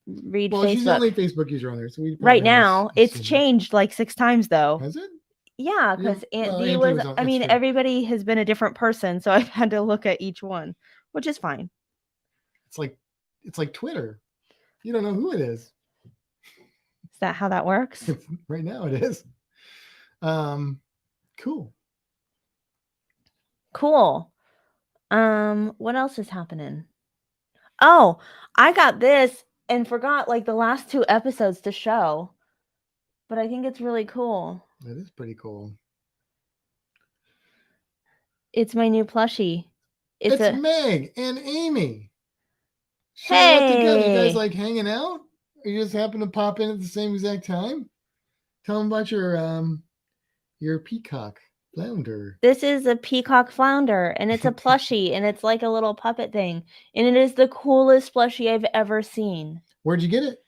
read Facebook. She's the only Facebook user on there, so right now it's changed like 6 times though. Has it? Yeah, because Aunt D was. I mean, everybody has been a different person, so I've had to look at each one, which is fine. It's like Twitter. You don't know who it is. Is that how that works? Right now it is. Cool. What else is happening? Oh, I got this and forgot like the last 2 episodes to show, but I think it's really cool. It is pretty cool. It's my new plushie. It's Meg and Amy. Hey, up together. You guys like hanging out? Or you just happen to pop in at the same exact time? Tell them about your peacock flounder. This is a peacock flounder, and it's a plushie, and it's like a little puppet thing, and it is the coolest plushie I've ever seen. Where'd you get it?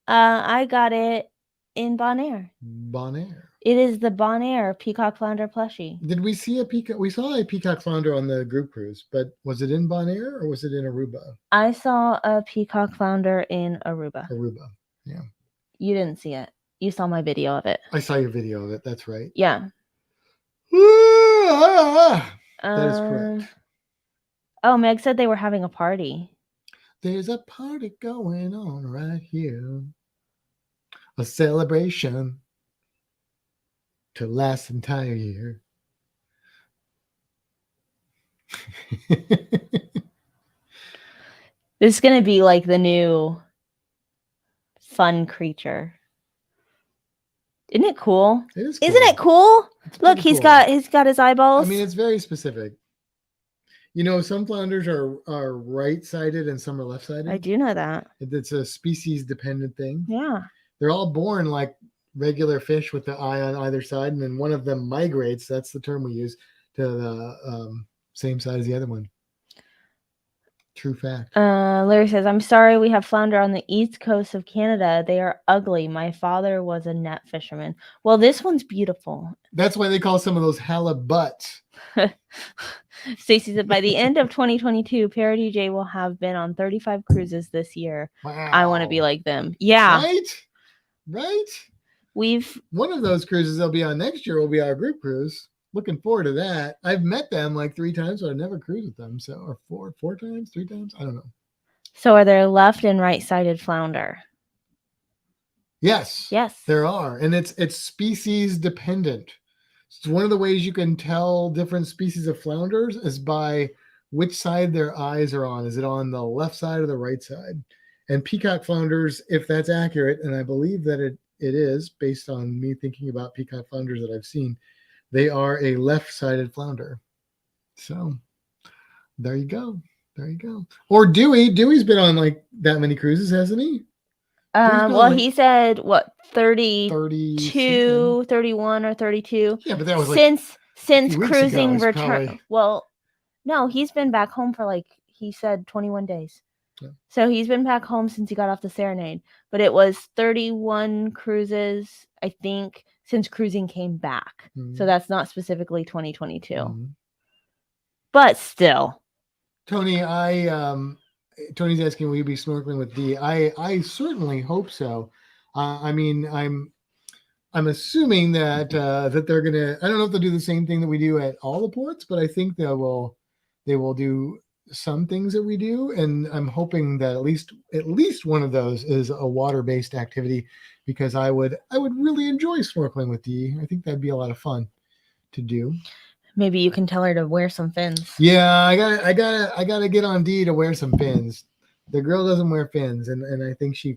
I got it in Bonaire. Bonaire. It is the Bonaire peacock flounder plushie. Did we see a peacock? We saw a peacock flounder on the group cruise, but was it in Bonaire or was it in Aruba? I saw a peacock flounder in Aruba. Aruba, yeah. You didn't see it. You saw my video of it. I saw your video of it. That's right. Yeah. That is correct. Oh, Meg said they were having a party. There's a party going on right here. A celebration to last the entire year. This is going to be like the new fun creature. Isn't it cool? It is cool. Isn't it cool? Look, he's got his eyeballs. I mean, it's very specific. You know, some flounders are right-sided and some are left-sided. I do know that. It's a species-dependent thing. Yeah. They're all born like regular fish with the eye on either side, and then one of them migrates, that's the term we use, to the same side as the other one. True fact. Larry says, I'm sorry we have flounder on the east coast of Canada. They are ugly. My father was a net fisherman. Well, this one's beautiful. That's why they call some of those halibuts. Stacy said, by the end of 2022, Para DJ will have been on 35 cruises this year. Wow. I want to be like them. Yeah. Right? One of those cruises they'll be on next year will be our group cruise. Looking forward to that. I've met them like 3 times, but I've never cruised with them. So, or 4 times, 3 times, I don't know. So, are there left and right-sided flounder? Yes, there are, and it's species dependent. It's one of the ways you can tell different species of flounders is by which side their eyes are on. Is it on the left side or the right side? And peacock flounders, if that's accurate, and I believe that it is based on me thinking about peacock flounders that I've seen. They are a left-sided flounder. So there you go. Or Dewey. Dewey's been on like that many cruises, hasn't he? Well, he said what, 32, 31 or 32. Yeah, but that was since few weeks ago, cruising it's return. probably Well, no, he's been back home for like he said 21 days. Yeah. So he's been back home since he got off the Serenade. But it was 31 cruises, I think, since cruising came back. So that's not specifically 2022. But still. Tony, Tony's asking, will you be snorkeling with Dee? I certainly hope so. I mean, I'm assuming that that they're gonna. I don't know if they'll do the same thing that we do at all the ports, but I think they will do some things that we do, and I'm hoping that at least one of those is a water-based activity, because I would really enjoy snorkeling with Dee. I think that'd be a lot of fun to do. Maybe you can tell her to wear some fins. Yeah, I gotta get on Dee to wear some fins. The girl doesn't wear fins, and I think she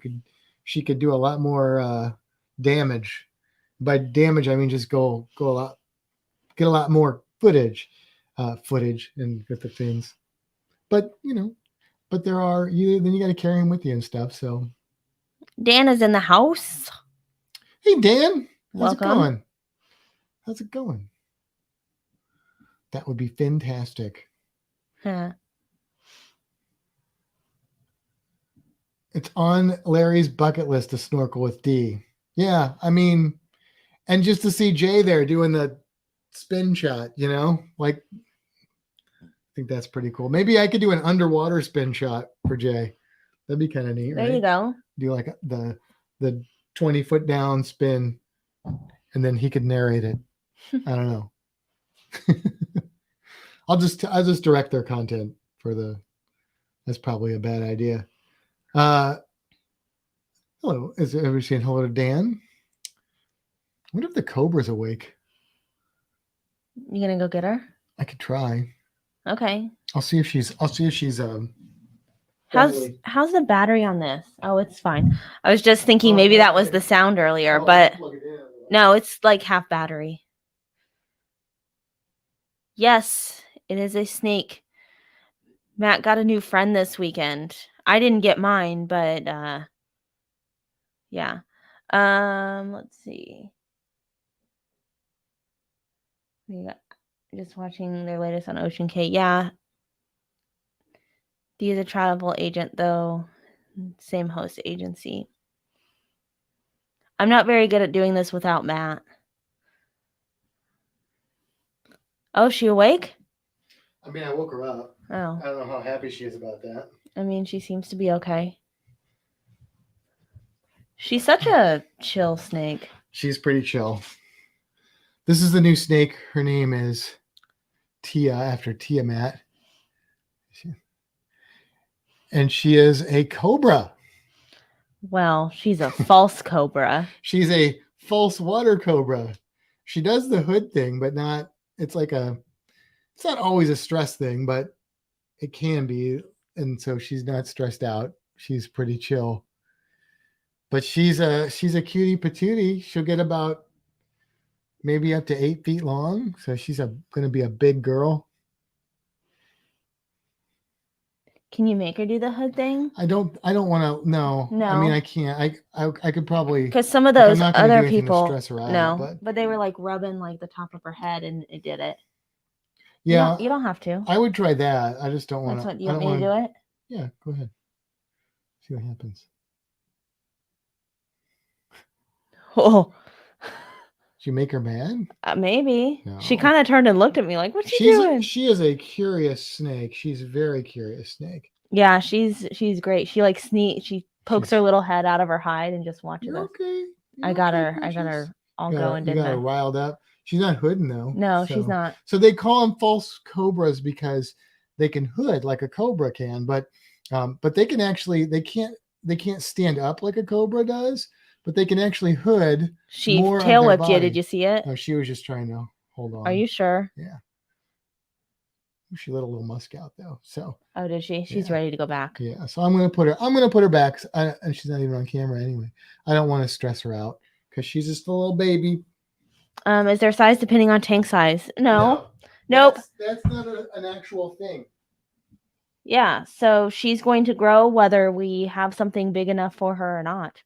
could do a lot more damage. By damage, I mean just go a lot, get a lot more footage and with the fins. But there are then you got to carry them with you and stuff. So Dan is in the house. Hey Dan, how's Welcome. it going? How's it going? That would be fantastic. It's on Larry's bucket list to snorkel with Dee. Yeah, I mean, and just to see Jay there doing the spin shot, like, I think that's pretty cool. Maybe I could do an underwater spin shot for Jay. That'd be kind of neat, right? There you go. Do like the 20-foot down spin, and then he could narrate it. I don't know. I'll just direct their content for the. That's probably a bad idea. Hello, is everybody saying hello to Dan? I wonder if the cobra's awake. You gonna go get her? I could try. Okay. I'll see if she's. How's the battery on this? Oh, it's fine. I was just thinking maybe that was the sound earlier, but no, it's like half battery. Yes, it is a snake. Matt got a new friend this weekend. I didn't get mine, but yeah. Let's see. We got just watching their latest on Ocean K. Yeah. Dee is a travel agent though. Same host agency. I'm not very good at doing this without Matt. Oh, she awake? I mean, I woke her up. Oh. I don't know how happy she is about that. I mean, she seems to be okay. She's such a chill snake. She's pretty chill. This is the new snake. Her name is Tia, after Tiamat. And she is a cobra. Well, she's a false cobra. She's a false water cobra. She does the hood thing, but not, it's not always a stress thing, but it can be. And so she's not stressed out. She's pretty chill. But she's a cutie patootie. She'll get about maybe up to 8 feet long. So she's going to be a big girl. Can you make her do the hood thing? I don't want to. No. I mean, I can't. I could probably, because some of those other people stress her out, but they were like rubbing like the top of her head and it did it. Yeah, you don't have to. I would try that. I just don't want to. You want me to do it? Yeah, go ahead. See what happens. Oh. Did you make her mad? Maybe. No. She kind of turned and looked at me like, "What's she doing?" She is a curious snake. She's a very curious snake. Yeah, she's great. She like she pokes her little head out of her hide and just watches us. Okay. I got her all going. You got her riled up. She's not hooding though. No, she's not. So they call them false cobras because they can hood like a cobra can, but they can actually they can't stand up like a cobra does. But they can actually hood. She tail whipped you. Did you see it? No, she was just trying to hold on. Are you sure? Yeah. She let a little musk out though. So. Oh, did she? She's ready to go back. Yeah. So I'm gonna put her back. And she's not even on camera anyway. I don't want to stress her out because she's just a little baby. Is there size depending on tank size? No. Nope. That's not an actual thing. Yeah. So she's going to grow whether we have something big enough for her or not.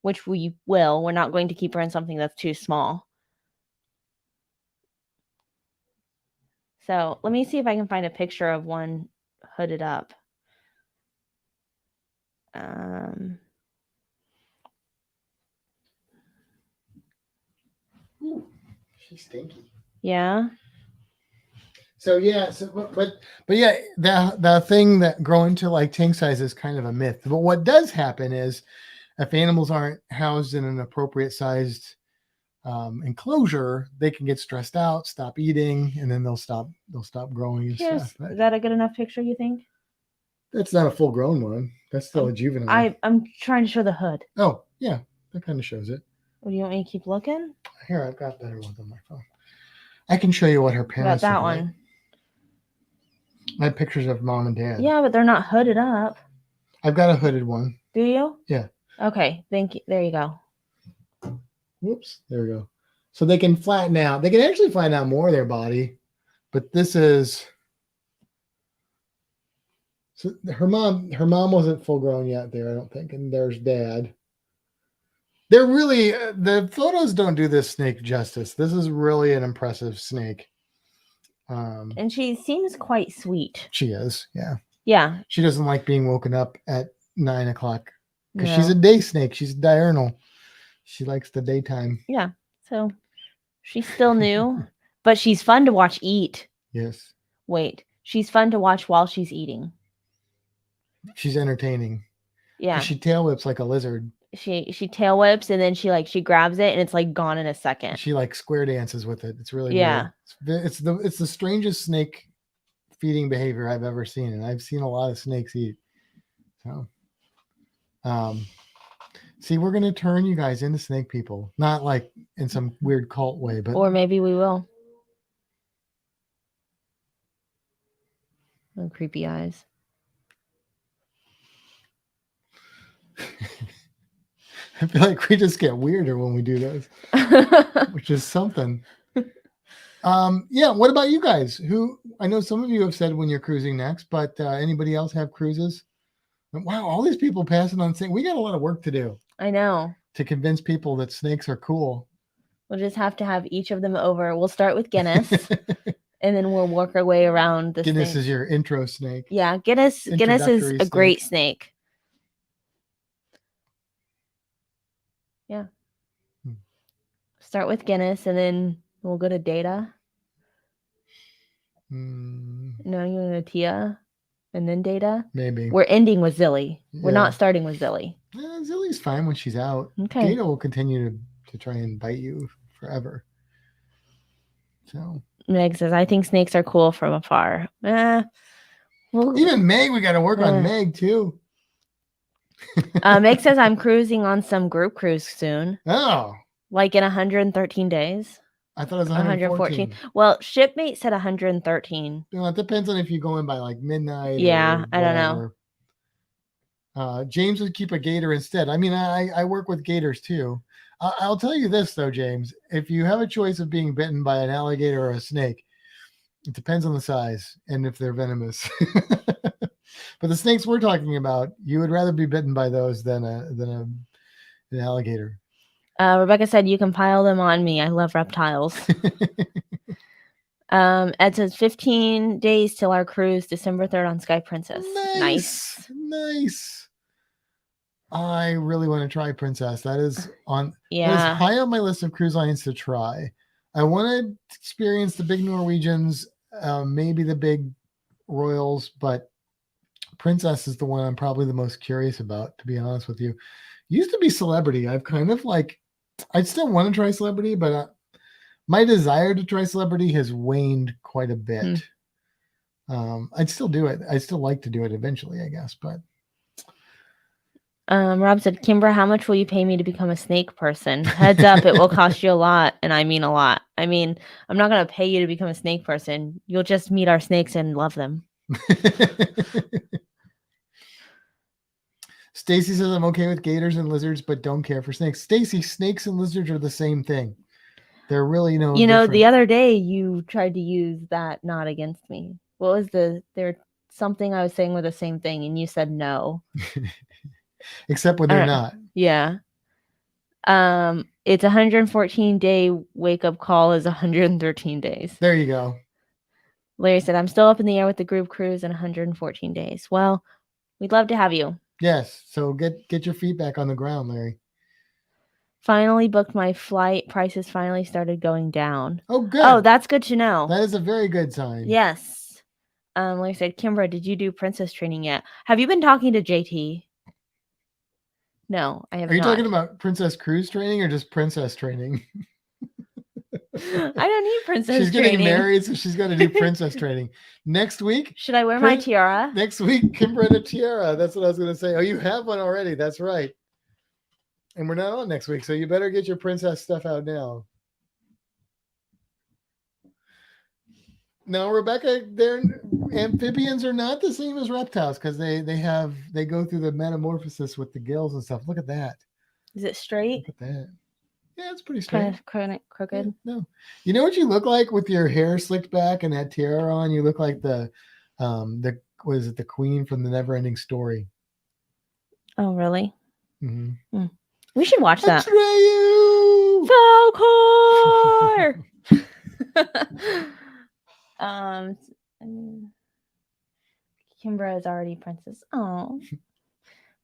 Which we will. We're not going to keep her in something that's too small. So let me see if I can find a picture of one hooded up. Ooh, she's stinky. Yeah. So yeah, but yeah, the thing that growing to like tank size is kind of a myth. But what does happen is if animals aren't housed in an appropriate sized enclosure, they can get stressed out, stop eating, and then they'll stop growing and stuff. But Is that a good enough picture, you think? that's not a full grown one. That's still a juvenile. I'm trying to show the hood. Oh yeah, that kind of shows it. Well, do you want me to keep looking? Here, I've got better ones on my phone. I can show you what her parents About that look like. one. I have pictures of mom and dad. Yeah, but they're not hooded up. I've got a hooded one. Do you? Yeah. Okay, thank you. There you go. Whoops, there we go. So they can flatten out. They can actually flatten out more of their body, but this is. So her mom wasn't full grown yet there, I don't think. And there's dad. They're really, the photos don't do this snake justice. This is really an impressive snake. And she seems quite sweet. She is, yeah. Yeah. She doesn't like being woken up at 9 o'clock because No. she's a day snake. She's diurnal. She likes the daytime. Yeah. So she's still new, but she's fun to watch eat. Yes. Wait, she's fun to watch while she's eating. She's entertaining. Yeah. She tail whips like a lizard. She tail whips and then she grabs it and it's like gone in a second. She like square dances with it. It's really weird. It's the strangest snake feeding behavior I've ever seen, and I've seen a lot of snakes eat. So, see, we're gonna turn you guys into snake people, not like in some weird cult way, but or maybe we will. Oh, creepy eyes. I feel like we just get weirder when we do those, which is something. Yeah. What about you guys? I know some of you have said when you're cruising next, but anybody else have cruises? Wow, all these people passing on snakes. We got a lot of work to do. I know. To convince people that snakes are cool. We'll just have to have each of them over. We'll start with Guinness, and then we'll work our way around the Guinness snake. Is your intro snake. Yeah, Guinness is a great snake. Yeah. Start with Guinness, and then we'll go to Data. No, you go to Tia, and then Data. Maybe. We're ending with Zilly. Yeah. We're not starting with Zilly. Zilly's fine when she's out. Okay. Data will continue to try and bite you forever. So Meg says, I think snakes are cool from afar. Even Meg, we got to work on Meg too. Meg says, I'm cruising on some group cruise soon. Oh. Like in 113 days. I thought it was 114. Well, Shipmate said 113. Well, it depends on if you go in by like midnight. Yeah, I don't know. James would keep a gator instead. I mean, I work with gators too. I'll tell you this though, James. If you have a choice of being bitten by an alligator or a snake, it depends on the size and if they're venomous. But the snakes we're talking about, you would rather be bitten by those than an alligator. Rebecca said, you can pile them on me. I love reptiles. Ed says 15 days till our cruise, December 3rd on Sky Princess. Nice. I really want to try Princess. That is that is high on my list of cruise lines to try. I want to experience the big Norwegians, maybe the big Royals, but Princess is the one I'm probably the most curious about, to be honest with you. Used to be Celebrity. I've kind of I'd still want to try Celebrity, but my desire to try Celebrity has waned quite a bit. I'd still do it. I'd still like to do it eventually, I guess, but. Rob said, Kimbra, how much will you pay me to become a snake person? Heads up, it will cost you a lot, and I mean a lot. I mean, I'm not going to pay you to become a snake person. You'll just meet our snakes and love them. Stacy says, I'm okay with gators and lizards, but don't care for snakes. Stacy, snakes and lizards are the same thing. They're really no different. The other day you tried to use that not against me. What was there something I was saying with the same thing, and you said no. Except when they're not. Yeah. It's 114 day wake up call is 113 days. There you go. Larry said, I'm still up in the air with the group cruise in 114 days. Well, we'd love to have you. Yes. So get your feet back on the ground, Larry. Finally booked my flight. Prices finally started going down. Oh, good. Oh, that's good to know. That is a very good sign. Yes. Larry said, Kimbra, did you do princess training yet? Have you been talking to JT? No, I have not. Are you talking about princess cruise training or just princess training? I don't need princess she's training. getting married, so she's got to do princess training. Next week? Should I wear my tiara? Next week, Kimbra and a tiara. That's what I was going to say. Oh, you have one already. That's right. And we're not on next week, so you better get your princess stuff out now. Now, Rebecca, their amphibians are not the same as reptiles because they go through the metamorphosis with the gills and stuff. Look at that. Is it straight? Look at that. Yeah, it's pretty straight. Kind of crooked. Yeah, no, you know what you look like with your hair slicked back and that tiara on? You look like the what is it? The queen from the Neverending Story. Oh, really? Mm-hmm. We should watch that. Atreyu! Falcor! Kimbra is already princess. Oh.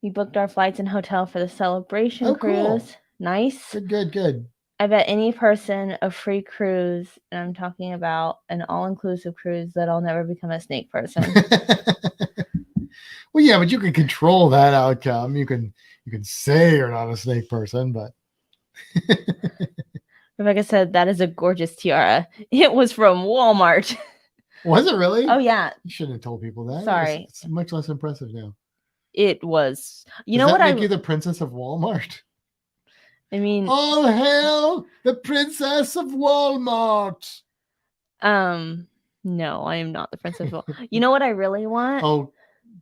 We booked our flights and hotel for the celebration cruise. Cool. Nice. Good. I bet any person a free cruise, and I'm talking about an all-inclusive cruise, that I'll never become a snake person. Well, yeah, but you can control that outcome. You can say you're not a snake person, but Rebecca said that is a gorgeous tiara. It was from Walmart. Was it really? Oh yeah. You shouldn't have told people that. Sorry. It's much less impressive now. It was. Does that make you the princess of Walmart? I mean, all hail the princess of Walmart. No, I am not the princess of Walmart. You know what I really want? Oh,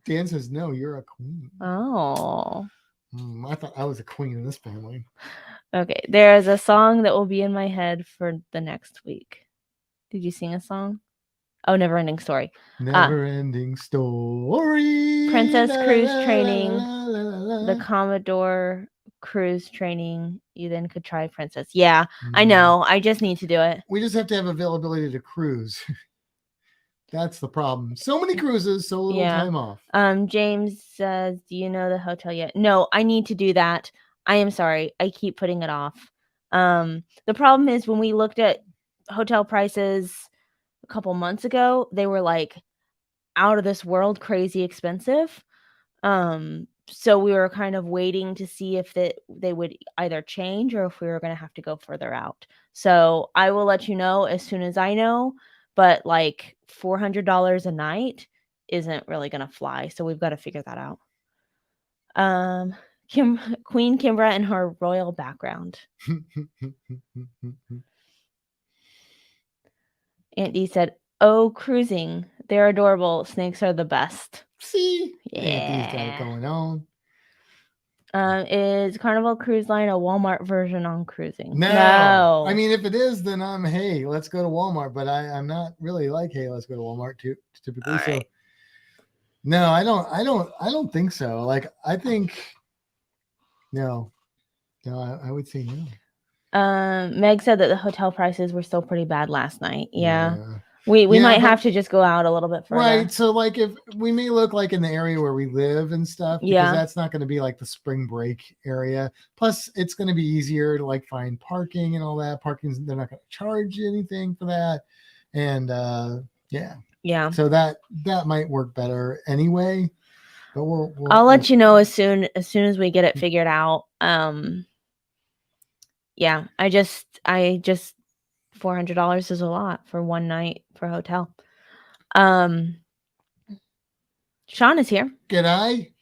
Dan says no, you're a queen. Oh. I thought I was a queen in this family. Okay, there is a song that will be in my head for the next week. Did you sing a song? Oh, Neverending Story. Neverending Story. Princess Cruise Training. The Commodore Cruise Training. You then could try Princess. Yeah, I know. I just need to do it. We just have to have availability to cruise. That's the problem. So many cruises, so little time off. James says, do you know the hotel yet? No, I need to do that. I am sorry. I keep putting it off. The problem is when we looked at hotel prices a couple months ago, they were like out of this world crazy expensive. So we were kind of waiting to see if they would either change or if we were going to have to go further out. So I will let you know as soon as I know, but like $400 a night isn't really going to fly. So we've got to figure that out. Queen Kimbra and her royal background. Aunt Dee said, oh, cruising. They're adorable. Snakes are the best. See? Yeah. Aunt Dee's got it going on. Is Carnival Cruise Line a Walmart version on cruising? No. I mean, if it is, then hey, let's go to Walmart. But I'm not really like, hey, let's go to Walmart too, typically. All so right. No, I don't think so. Like, I think no, I would say no. Meg said that the hotel prices were still pretty bad last night. Yeah. We might have to just go out a little bit further. Right. So like if we may look like in the area where we live and stuff, because that's not going to be like the spring break area. Plus it's going to be easier to like find parking and all that. Parking's, they're not going to charge you anything for that. And yeah. So that might work better anyway. But I'll let you know as soon as we get it figured out. Yeah, I just $400 is a lot for one night for hotel. Sean is here. G'day.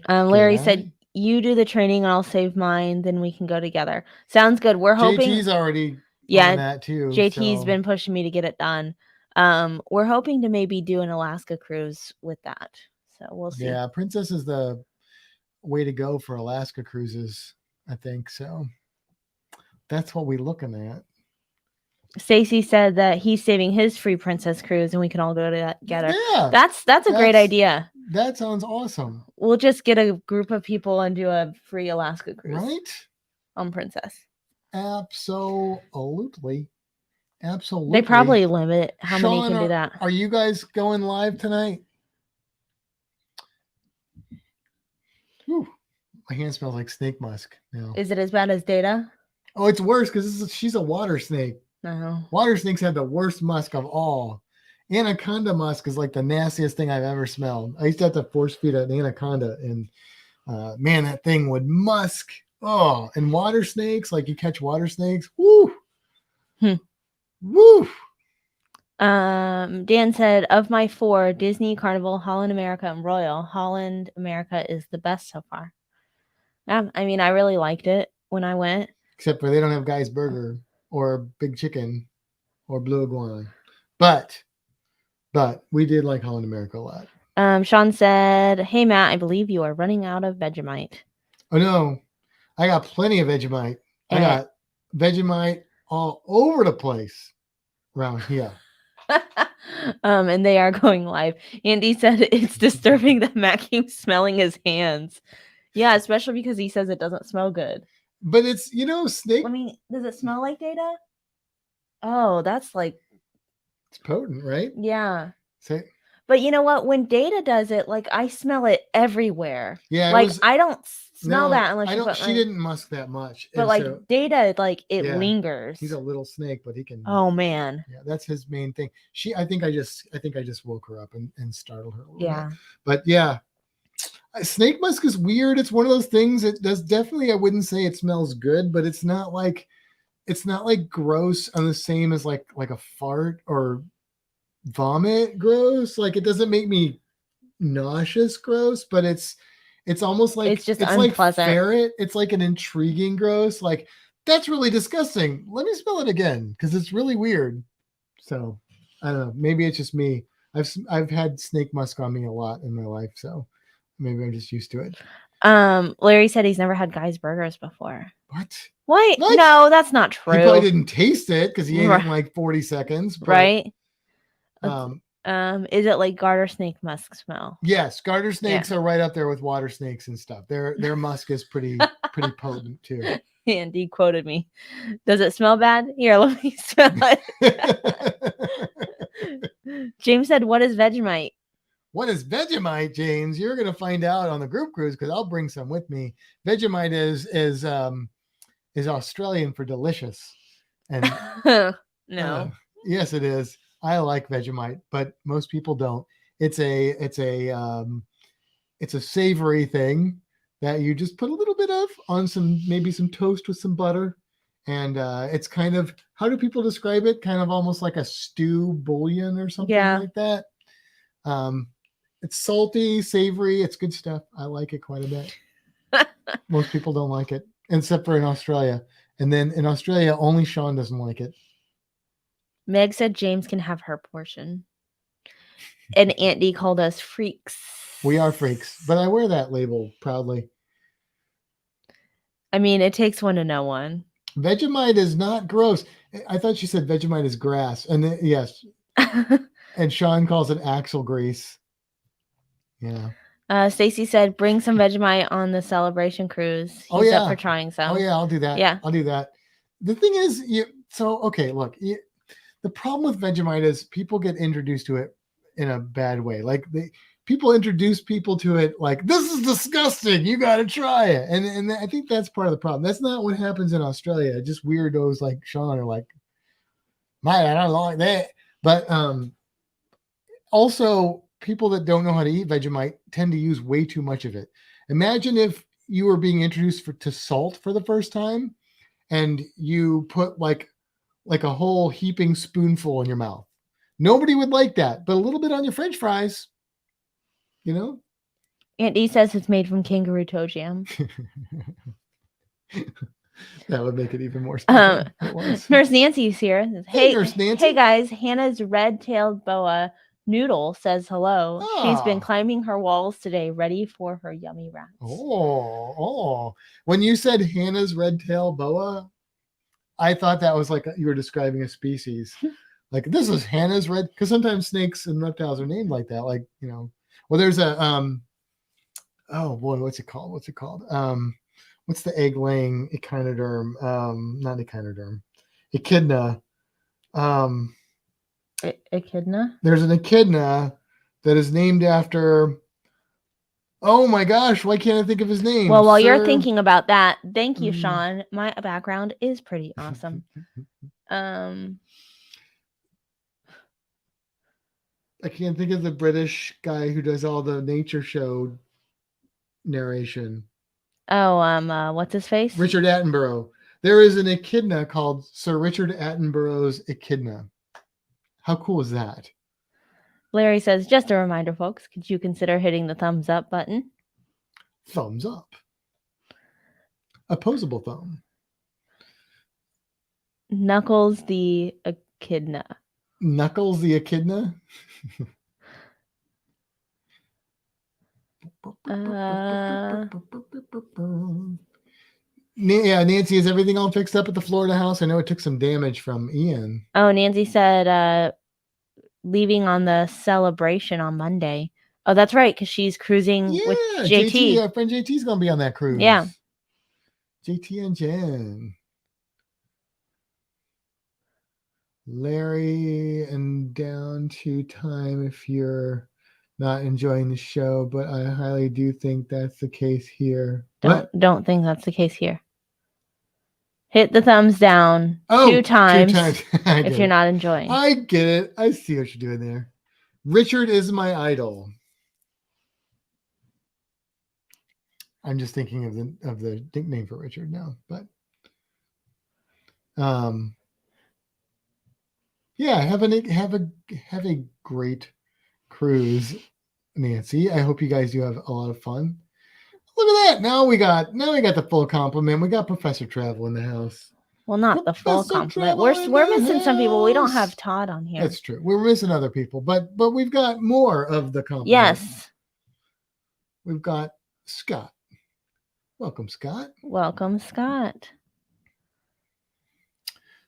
Larry said, you do the training and I'll save mine, then we can go together. Sounds good. We're hoping JT's already on that too. JT's been pushing me to get it done. We're hoping to maybe do an Alaska cruise with that. So we'll see. Yeah, Princess is the way to go for Alaska cruises, I think. So that's what we're looking at. Stacy said that he's saving his free princess cruise and we can all go together. Yeah. That's a great idea. That sounds awesome. We'll just get a group of people and do a free Alaska cruise. Right? On Princess. Absolutely. Absolutely. They probably limit how many Sean, can do that. Are you guys going live tonight? Whew, my hand smells like snake musk now. Is it as bad as Data? Oh, it's worse because she's a water snake. No. Water snakes have the worst musk of all. Anaconda musk is like the nastiest thing I've ever smelled. I used to have to force feed an anaconda, and man, that thing would musk. Oh, and water snakes, like you catch water snakes. Woo, woo. Dan said, of my 4, Disney, Carnival, Holland America, and Royal, Holland America is the best so far. Yeah, I mean, I really liked it when I went. Except for they don't have Guy's Burger or Big Chicken or Blue Iguana. But we did like Holland America a lot. Sean said, hey, Matt, I believe you are running out of Vegemite. Oh, no. I got plenty of Vegemite. I got Vegemite all over the place around here. And they are going live. Andy said it's disturbing that Matt keeps smelling his hands. Yeah, especially because he says it doesn't smell good. But it's, snake. I mean, does it smell like Data? Oh, that's like... It's potent, right? Yeah. Say. But you know what? When Data does it, like, I smell it everywhere. Yeah. Like, I don't smell that unless I don't. She didn't musk that much. But like Data, like it lingers. He's a little snake, but he can. Oh man. Yeah, that's his main thing. I think I just woke her up and startled her a little bit. But yeah, snake musk is weird. It's one of those things. It does definitely. I wouldn't say it smells good, but it's not like gross on the same as like a fart or vomit gross. Like it doesn't make me nauseous gross, but it's almost like it's unpleasant. Like ferret. It's like an intriguing gross. Like that's really disgusting. Let me smell it again because it's really weird. So I don't know. Maybe it's just me. I've had snake musk on me a lot in my life, so maybe I'm just used to it. Larry said he's never had Guy's Burgers before. What? No, that's not true. He probably didn't taste it because he ate it in like 40 seconds. But, right. Is it like garter snake musk smell? Yes, garter snakes are right up there with water snakes and stuff. Their musk is pretty potent too. Andy quoted me. Does it smell bad? Here, let me smell it. James said, "What is Vegemite?" What is Vegemite, James? You're gonna find out on the group cruise because I'll bring some with me. Vegemite is Australian for delicious, and no, yes, it is. I like Vegemite, but most people don't. It's a savory thing that you just put a little bit of on maybe some toast with some butter. And it's kind of, how do people describe it? Kind of almost like a stew bouillon or something like that. It's salty, savory. It's good stuff. I like it quite a bit. Most people don't like it, except for in Australia. And then in Australia, only Sean doesn't like it. Meg said James can have her portion. And Andy called us freaks. We are freaks, but I wear that label proudly. I mean, it takes one to know one. Vegemite is not gross. I thought she said Vegemite is grass. And then, yes. And Sean calls it axle grease. Yeah. Stacy said, bring some Vegemite on the celebration cruise. He's up for trying some. Oh, yeah, I'll do that. Yeah. I'll do that. The thing is, okay, look, the problem with Vegemite is people get introduced to it in a bad way. Like people introduce people to it like, this is disgusting. You got to try it. And I think that's part of the problem. That's not what happens in Australia. Just weirdos like Sean are like, I don't like that. But also people that don't know how to eat Vegemite tend to use way too much of it. Imagine if you were being introduced to salt for the first time and you put like a whole heaping spoonful in your mouth. Nobody would like that, but a little bit on your French fries, Andy says it's made from kangaroo toe jam. That would make it even more special. Nurse Nancy's here. Hey, Nurse Nancy. Hey guys, Hannah's red-tailed boa Noodle says hello. She's been climbing her walls today, ready for her yummy rats. Oh. When you said Hannah's red-tailed boa, I thought that was like you were describing a species. Like, this is Hannah's red, because sometimes snakes and reptiles are named like that. Like, well, there's a oh boy, what's it called? What's the egg laying echinoderm? Not echinoderm, echidna. Echidna. There's an echidna that is named after. Oh my gosh! Why can't I think of his name? Well, while you're Sir... thinking about that, thank you, Sean. My background is pretty awesome. I can't think of the British guy who does all the nature show narration. Oh, what's his face? Richard Attenborough. There is an echidna called Sir Richard Attenborough's echidna. How cool is that? Larry says, just a reminder, folks, could you consider hitting the thumbs up button? Thumbs up. Opposable thumb. Knuckles the echidna. Knuckles the echidna? Yeah, Nancy, is everything all fixed up at the Florida house? I know it took some damage from Ian. Oh, Nancy said leaving on the celebration on Monday. Oh, that's right, because she's cruising with JT. Our friend JT's going to be on that cruise. Yeah. JT and Jen. Larry, and down to time if you're not enjoying the show, but I highly do think that's the case here. Don't think that's the case here. Hit the thumbs down 2 times, 2 times. If you're not enjoying. I get it. I see what you're doing there. Richard is my idol. I'm just thinking of the nickname for Richard now, but yeah, have a great cruise, Nancy. I hope you guys do have a lot of fun. Look at that! Now we got the full complement. We got Professor Travel in the house. Well, not the full complement. We're missing some people. We don't have Todd on here. That's true. We're missing other people, but we've got more of the complement. Yes. We've got Scott. Welcome, Scott. Welcome, Scott.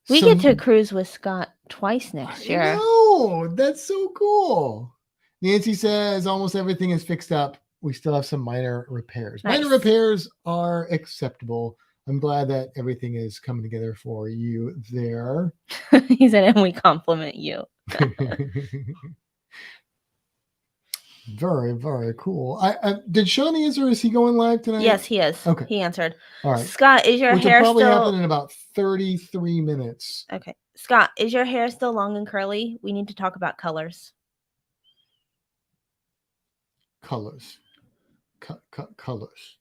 We get to cruise with Scott twice next year. Oh, that's so cool. Nancy says almost everything is fixed up. We still have some minor repairs. Nice. Minor repairs are acceptable. I'm glad that everything is coming together for you there. He said, and we compliment you. Very, very cool. Did Sean answer? Is he going live tonight? Yes, he is. Okay. He answered. All right. Scott, is your hair will probably still... happen in about 33 minutes. Okay. Scott, is your hair still long and curly? We need to talk about colors. Colors. Colors.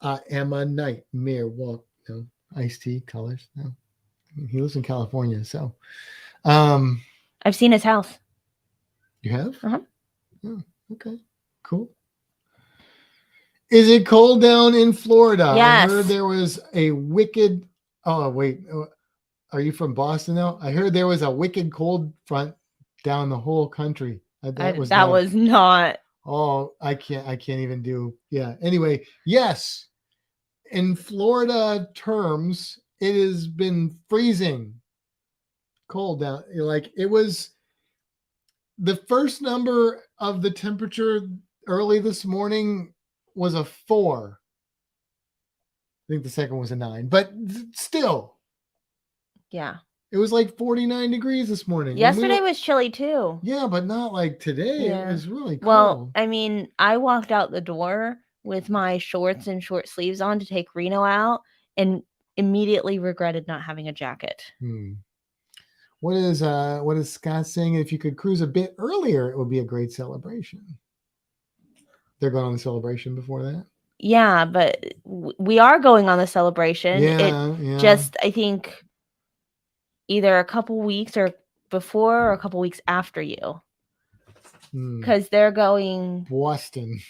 I am a nightmare walk. No. Iced tea. Colors. No. I mean, he lives in California, so. I've seen his house. You have? Uh-huh. Oh, okay. Cool. Is it cold down in Florida? Yes. I heard there was a wicked... Oh, wait. Are you from Boston now? I heard there was a wicked cold front down the whole country. That was not. Oh, I can't even do. Yeah. Anyway, yes. In Florida terms, it has been freezing cold down. Like it was the first number of the temperature early this morning was a 4. I think the second was a 9, but still. Yeah. It was like 49 degrees this morning. Yesterday was chilly too. Yeah, but not like today. Yeah. It was really cold. Well, I mean, I walked out the door with my shorts and short sleeves on to take Reno out and immediately regretted not having a jacket. What is Scott saying? If you could cruise a bit earlier, it would be a great celebration. They're going on the celebration before that? Yeah, but we are going on the celebration. Yeah. Just, I think, either a couple weeks or before or a couple weeks after you. Because they're going... Boston.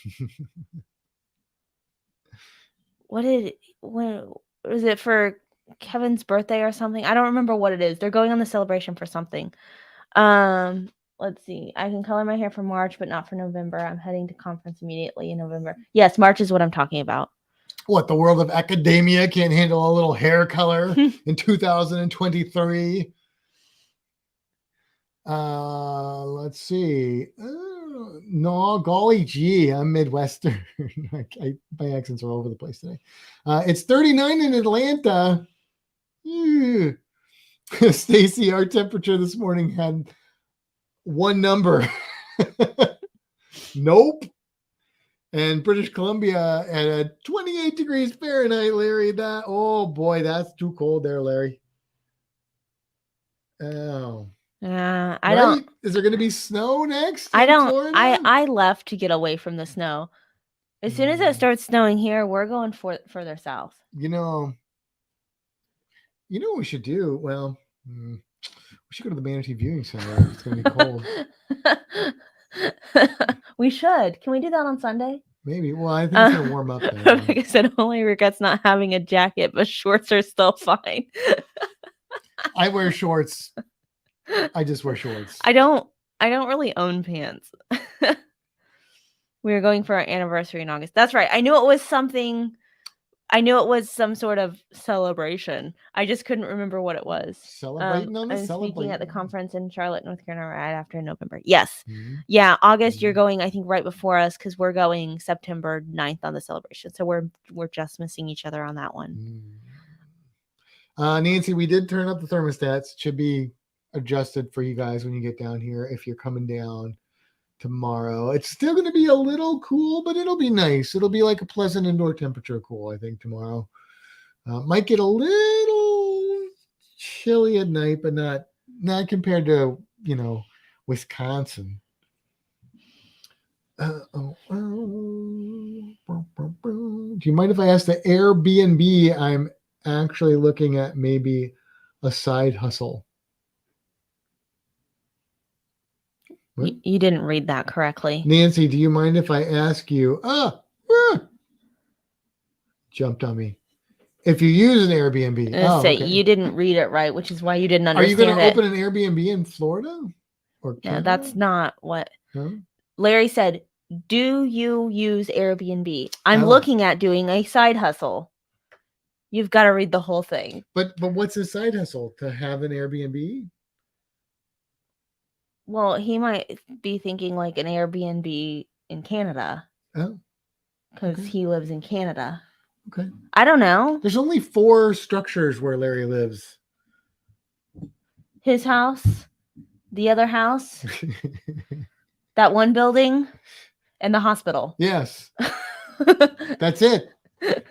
When was it for Kevin's birthday or something? I don't remember what it is. They're going on the celebration for something. Let's see. I can color my hair for March, but not for November. I'm heading to conference immediately in November. Yes, March is what I'm talking about. What, the world of academia can't handle a little hair color in 2023? Let's see. No, golly gee, I'm Midwestern. My accents are all over the place today. It's 39 in Atlanta. Stacy, our temperature this morning had one number. Nope. And British Columbia at 28 degrees Fahrenheit, Larry. Oh boy, that's too cold there, Larry. Oh. I right? don't. Is there going to be snow next? I don't. Florida? I left to get away from the snow. As soon as it starts snowing here, we're going further south. You know what we should do? Well, we should go to the Manatee Viewing Center. It's going to be cold. We should. Can we do that on Sunday? Maybe. Well, I think it's going to warm up then. Like I said, only regrets not having a jacket, but shorts are still fine. I wear shorts. I just wear shorts. I don't really own pants. We were going for our anniversary in August. That's right. I knew it was something. I knew it was some sort of celebration. I just couldn't remember what it was. Celebrating on the I'm celebrating. speaking at the conference in Charlotte, North Carolina, right after November. Yes. Mm-hmm. Yeah, August, you're going, I think, right before us because we're going September 9th on the celebration. So we're just missing each other on that one. Nancy, we did turn up the thermostats. It should be adjusted for you guys when you get down here if you're coming down tomorrow. It's still going to be a little cool, but it'll be nice. It'll be like a pleasant indoor temperature cool, I think, tomorrow. Might get a little chilly at night, but not compared to, Wisconsin. Do you mind if I ask the Airbnb? I'm actually looking at maybe a side hustle. You didn't read that correctly. Nancy, do you mind if I ask you? Jumped on me. If you use an Airbnb. Okay. You didn't read it right, which is why you didn't understand it. Are you going to open an Airbnb in Florida? Or Canada? No, that's not what. Huh? Larry said, do you use Airbnb? I'm looking at doing a side hustle. You've got to read the whole thing. But what's a side hustle? To have an Airbnb? Well, he might be thinking like an Airbnb in Canada. Oh. Because he lives in Canada. Okay. I don't know. There's only 4 structures where Larry lives. His house, the other house, that one building, and the hospital. Yes. That's it.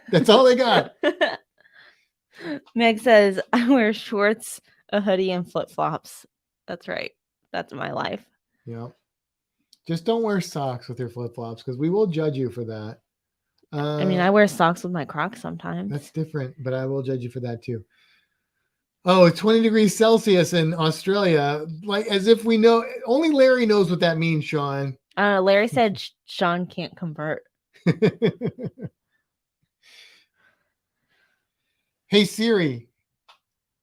That's all they got. Meg says, I wear shorts, a hoodie, and flip-flops. That's right. That's my life. Yeah. Just don't wear socks with your flip-flops because we will judge you for that. I wear socks with my Crocs sometimes. That's different, but I will judge you for that too. Oh, 20 degrees Celsius in Australia. Like as if we know. Only Larry knows what that means, Sean. Larry said Sean can't convert. Hey Siri,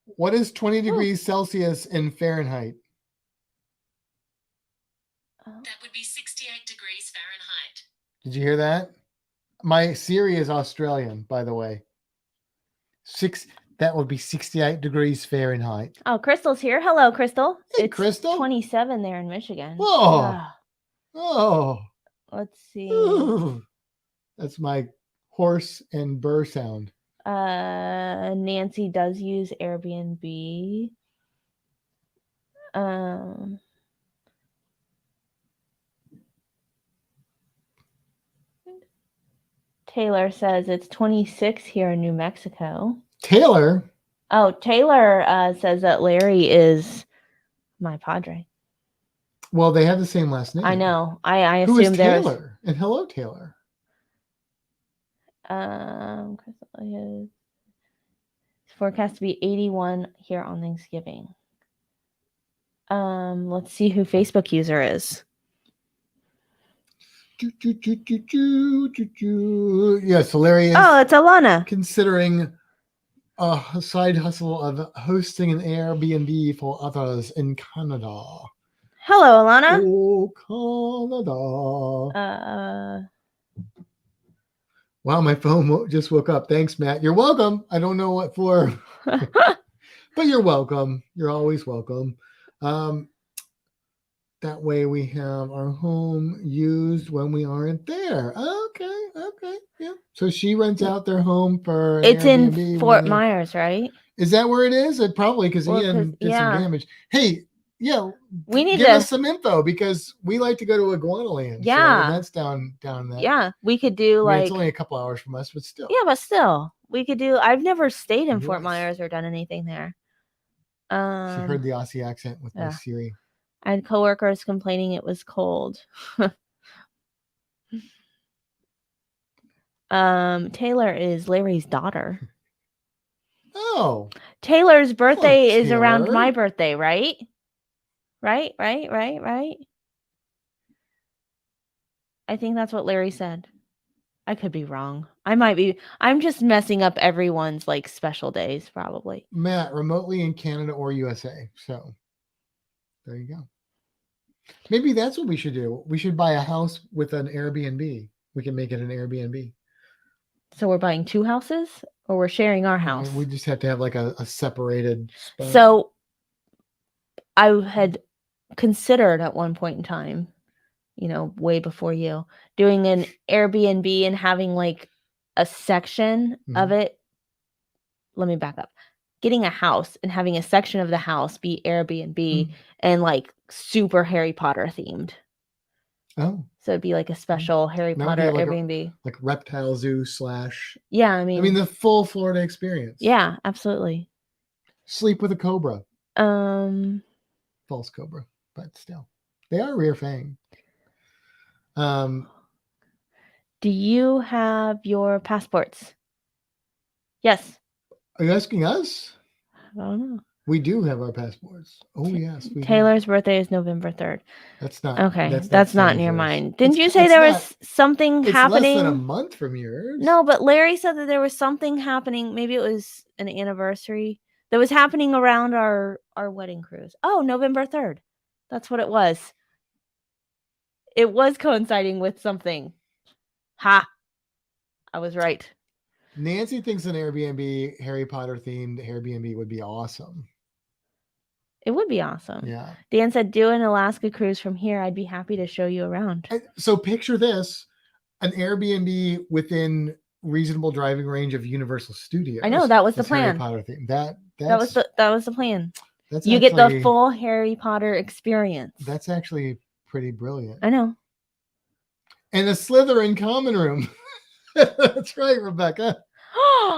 what is 20 degrees Celsius in Fahrenheit? That would be 68 degrees Fahrenheit. Did you hear that? My Siri is Australian, by the way. That would be 68 degrees Fahrenheit. Oh, Crystal's here. Hello, Crystal. Hey, it's Crystal. 27 there in Michigan. Whoa. Oh. Let's see. Ooh. That's my horse and burr sound. Nancy does use Airbnb. Taylor says it's 26 here in New Mexico. Taylor? Oh, Taylor says that Larry is my padre. Well, they have the same last name. I know. I assume Who is there's Taylor? And hello, Taylor. It's forecast to be 81 here on Thanksgiving. Let's see who Facebook user is. Yes, hilarious. Oh, it's Alana. Considering a side hustle of hosting an Airbnb for others in Canada. Hello, Alana. Oh, Canada. Wow, my phone just woke up. Thanks, Matt. You're welcome. I don't know what for, but you're welcome. You're always welcome. That way we have our home used when we aren't there. Okay, yeah. So she rents out their home for It's Airbnb in Fort Myers, right? Is that where it is? It probably because Well, Ian 'cause- did some yeah. damage. Hey, yeah, We need give to. us some info because we like to go to Iguanaland. So, Yeah. and that's down that. Yeah, we could do I mean, it's like. only a couple hours from us, but still. Yeah, but still, we could do. I've never stayed in Fort US. Myers or done anything there. She heard the Aussie accent with my yeah. Siri. I had coworkers complaining it was cold. Taylor is Larry's daughter. Oh, Taylor's birthday is around Taylor. my birthday, right? Right. I think that's what Larry said. I could be wrong. I might be. I'm just messing up everyone's like special days, probably. Matt, remotely in Canada or USA. So there you go. Maybe that's what we should do. We should buy a house with an Airbnb. We can make it an Airbnb. So we're buying 2 houses, or we're sharing our house? We just have to have like a separated spot. So I had considered at one point in time, way before you, doing an Airbnb and having like a section of it. Let me back up. Getting a house and having a section of the house be Airbnb and like super Harry Potter themed. Oh. So it'd be like a special Harry Potter Airbnb. Like reptile zoo / Yeah, I mean the full Florida experience. Yeah, absolutely. Sleep with a cobra. False cobra, but still. They are rear fang. Do you have your passports? Yes. Are you asking us? I don't know. We do have our passports. Oh, yes. Taylor's birthday is November 3rd. That's not. Okay, that's not near yours. mine. Didn't you say there was something happening? It's less than a month from yours. No, but Larry said that there was something happening. Maybe it was an anniversary that was happening around our wedding cruise. Oh, November 3rd. That's what it was. It was coinciding with something. Ha! I was right. Nancy thinks an Airbnb, Harry Potter themed Airbnb would be awesome. It would be awesome. Yeah. Dan said, do an Alaska cruise from here. I'd be happy to show you around. So picture this, an Airbnb within reasonable driving range of Universal Studios. I know, that was the plan. Harry Potter theme. That was the plan. You get the full Harry Potter experience. That's actually pretty brilliant. I know. And a Slytherin common room. That's right, Rebecca.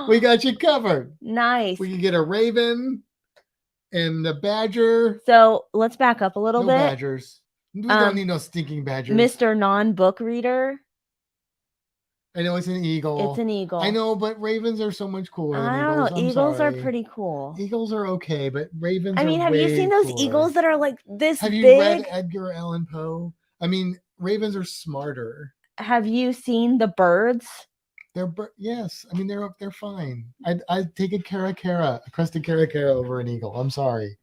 We got you covered. Nice. We can get a raven and a badger. So let's back up a little bit. Badgers. We don't need no stinking badgers. Mr. Non-book reader. I know it's an eagle. It's an eagle. I know, but ravens are so much cooler than I eagles. don't know. Eagles are pretty cool. Eagles are okay, but ravens I mean, have you seen those eagles that are like this big? Have you read Edgar Allan Poe? I mean, ravens are smarter. Have you seen the birds? Yes. I mean, they're fine. I'd take a crested caracara over an eagle. I'm sorry.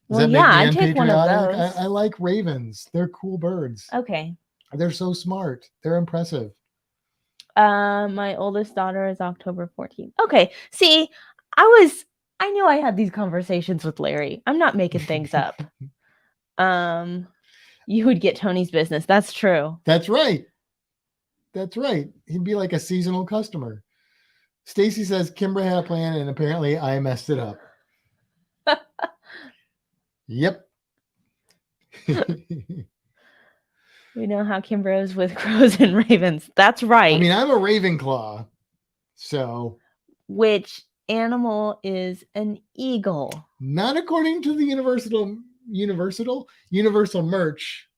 Well, yeah, I'd take one of those. I like ravens. They're cool birds. Okay. They're so smart. They're impressive. My oldest daughter is October 14th. Okay. See, I knew I had these conversations with Larry. I'm not making things up. You would get Tony's business. That's true. That's right. That's right. He'd be like a seasonal customer. Stacy says Kimbra had a plan and apparently I messed it up. Yep. We know how Kimbra is with crows and ravens. That's right. I mean, I'm a Ravenclaw. So. Which animal is an eagle? Not according to the Universal merch.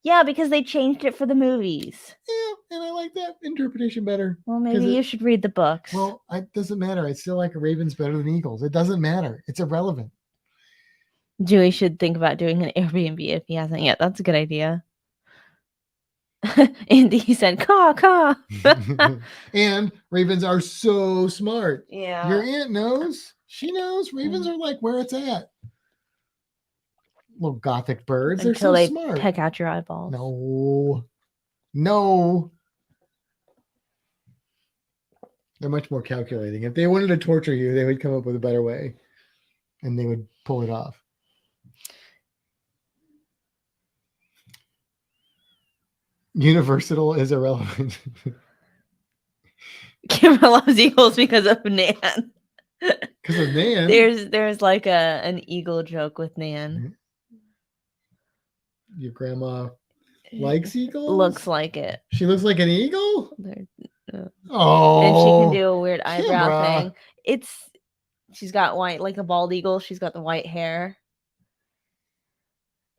Yeah, because they changed it for the movies. Yeah, and I like that interpretation better. Well, maybe you should read the books. Well, it doesn't matter. I still like ravens better than eagles. It doesn't matter. It's irrelevant. Dewey should think about doing an Airbnb if he hasn't yet. That's a good idea. Andy said, caw, caw. And ravens are so smart. Yeah. Your aunt knows. She knows. Ravens are like where it's at. Little gothic birds. Until they're so they smart. peck out your eyeballs. No. They're much more calculating. If they wanted to torture you, they would come up with a better way. And they would pull it off. Universal is irrelevant. Kimber loves eagles because of Nan. Because of Nan. There's like an eagle joke with Nan. Your grandma likes eagles? Looks like it. She looks like an eagle? Oh. And she can do a weird eyebrow Kimbra. thing. She's got white, like a bald eagle. She's got the white hair.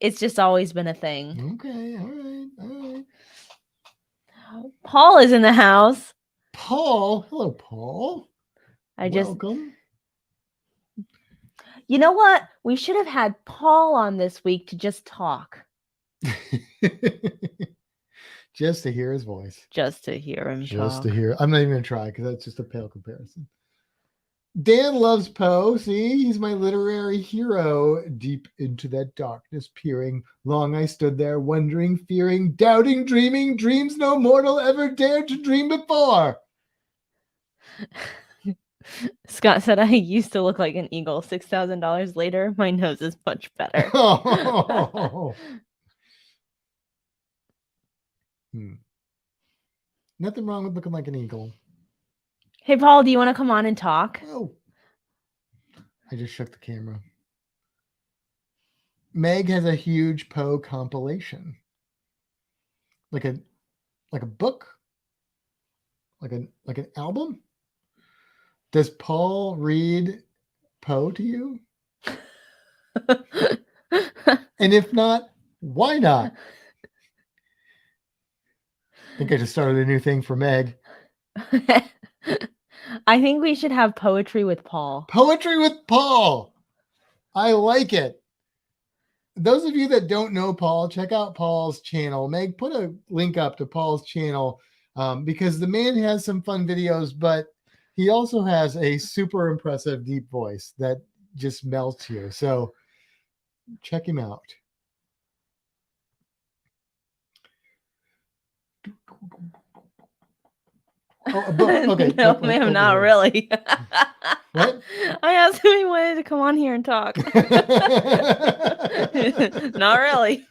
It's just always been a thing. Okay, all right. Paul is in the house. Paul. Hello, Paul. Welcome. You know what? We should have had Paul on this week to just talk. Just to hear his voice. Just to hear him talk. To hear. I'm not even going to try because that's just a pale comparison. Dan loves Poe. See, he's my literary hero. Deep into that darkness peering, long I stood there, wondering, fearing, doubting, dreaming, dreams no mortal ever dared to dream before. Scott said, I used to look like an eagle. $6,000 later, my nose is much better. Nothing wrong with looking like an eagle. Hey, Paul, do you want to come on and talk? Oh, I just shook the camera. Meg has a huge Poe compilation. Like a book? Like an album? Does Paul read Poe to you? And if not, why not? I think I just started a new thing for Meg. I think we should have poetry with Paul. Poetry with Paul. I like it. Those of you that don't know Paul, check out Paul's channel. Meg, put a link up to Paul's channel because the man has some fun videos, but he also has a super impressive deep voice that just melts you. So check him out. Oh, a book. Okay. No, ma'am, not really. What? I asked him if he wanted to come on here and talk. Not really.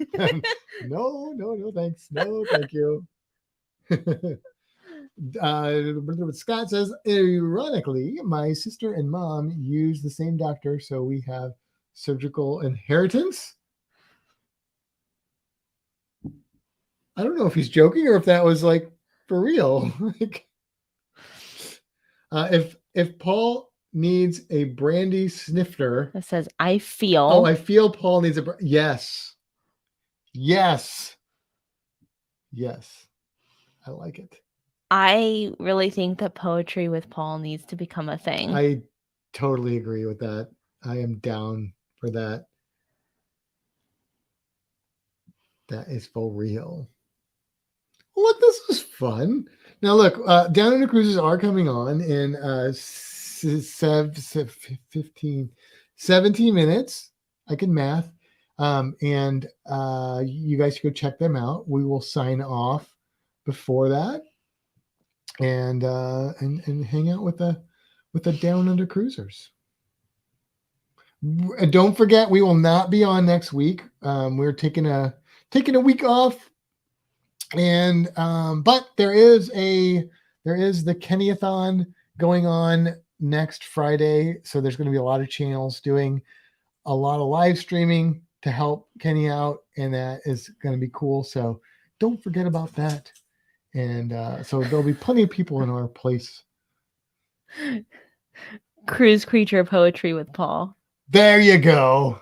No, thanks. No, thank you. Scott says, ironically, my sister and mom use the same doctor, so we have surgical inheritance. I don't know if he's joking or if that was like for real. If Paul needs a brandy snifter, It says, I feel. Oh, I feel Paul needs a yes. I like it. I really think that poetry with Paul needs to become a thing. I totally agree with that. I am down for that. That is for real. Look, this was fun. Now, look, Down Under Cruises are coming on in 17 minutes. I can math. And you guys should go check them out. We will sign off before that and hang out with the Down Under Cruisers. Don't forget, we will not be on next week. We're taking a week off. And but there is the Kennyathon going on next Friday, so there's going to be a lot of channels doing a lot of live streaming to help Kenny out, and that is going to be cool. So don't forget about that. And so there'll be plenty of people in our place. Cruise Creature Poetry with Paul. There you go.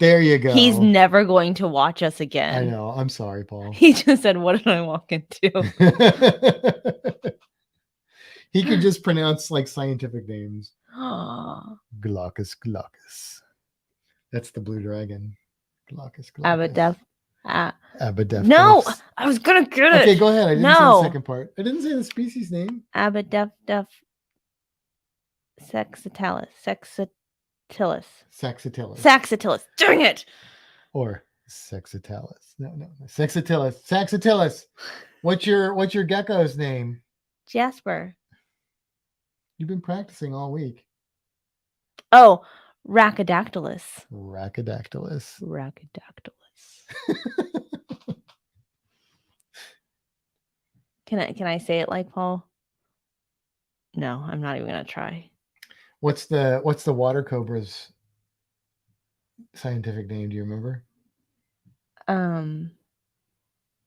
He's never going to watch us again. I know. I'm sorry, Paul. He just said, what did I walk into? He could just pronounce like scientific names. Glaucus. That's the blue dragon. Glaucus. Abadef. No, I was going to get it. Okay, go ahead. I didn't say the second part. I didn't say the species name. Abadef. Saxatilis. Dang it. Or Saxatilis. No. Saxatilis. What's your gecko's name? Jasper. You've been practicing all week. Oh, Rhacodactylus. Can I say it like Paul? No, I'm not even gonna try. What's the water cobra's scientific name? Do you remember?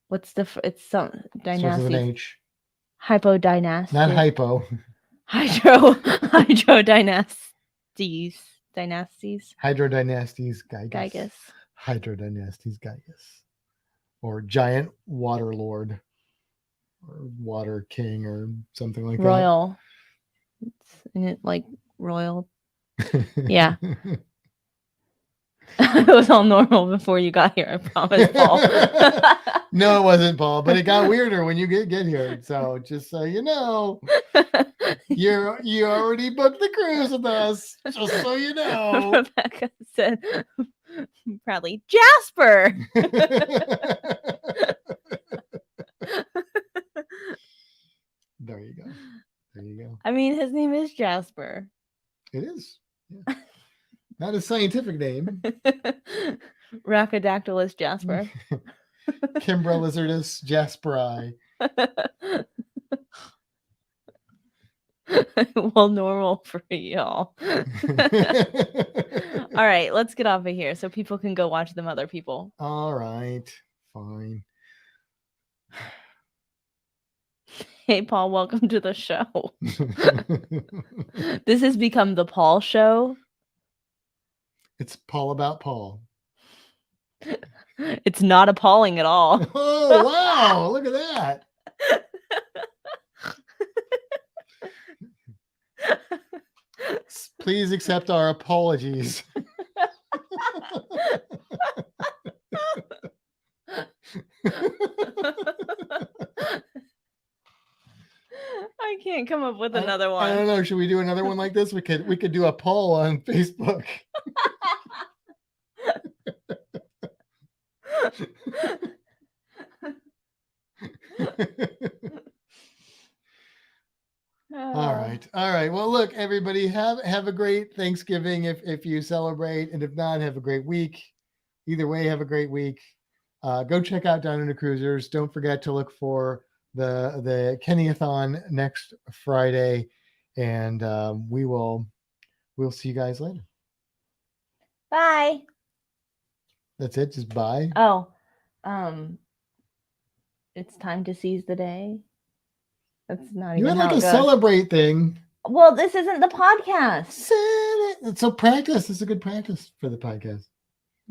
What's it's some Starts with an dynasties? H. Hypodynasties. Not hypo. Hydrodynasties. Dynasties. Hydrodynasties Gygus. Gygus. Hydrodynasties Gygus. Or giant water lord. Or water king or something like Royal. Isn't it like royal? that. Yeah. It was all normal before you got here, I promise, Paul. No, it wasn't, Paul, but it got weirder when you get here. So just so you know, you already booked the cruise with us. Just so you know. Rebecca said proudly, Jasper. There you go. There you go. I mean, his name is Jasper. It is. Yeah. Not a scientific name. Rhacodactylus Jasper. Kimbra lizardus jasperi. Well, normal for y'all. All right, let's get off of here so people can go watch them other people. All right. Fine. Hey, Paul, welcome to the show. This has become the Paul show. It's Paul about Paul. It's not appalling at all. Oh, wow. Look at that. Please accept our apologies. I can't come up with another one. I don't know. Should we do another one like this? We could do a poll on Facebook. All right. Well, look, everybody, have a great Thanksgiving if you celebrate, and if not, have a great week. Either way, have a great week. Go check out Down Under Cruisers. Don't forget to look for the Kennyathon next Friday, and we'll see you guys later. Bye. That's it. Just bye. Oh, it's time to seize the day. That's not You even had how like it a goes. celebrate thing. Well, this isn't the podcast. So practice. It's a good practice for the podcast.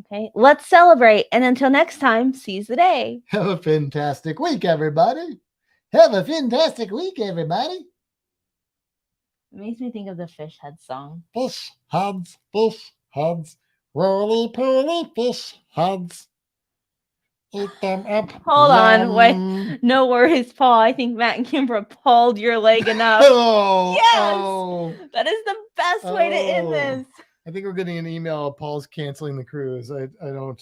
Okay, let's celebrate. And until next time, seize the day. Have a fantastic week, everybody. Have a fantastic week, everybody. It makes me think of the Fish Head song. Fish heads, roly-poly fish heads. Eat them up. Hold on, wait. Yum. No worries, Paul. I think Matt and Kimbra pulled your leg enough. Oh, Yes! oh. That is the best way to end Oh. this. I think we're getting an email. Paul's canceling the cruise. I don't.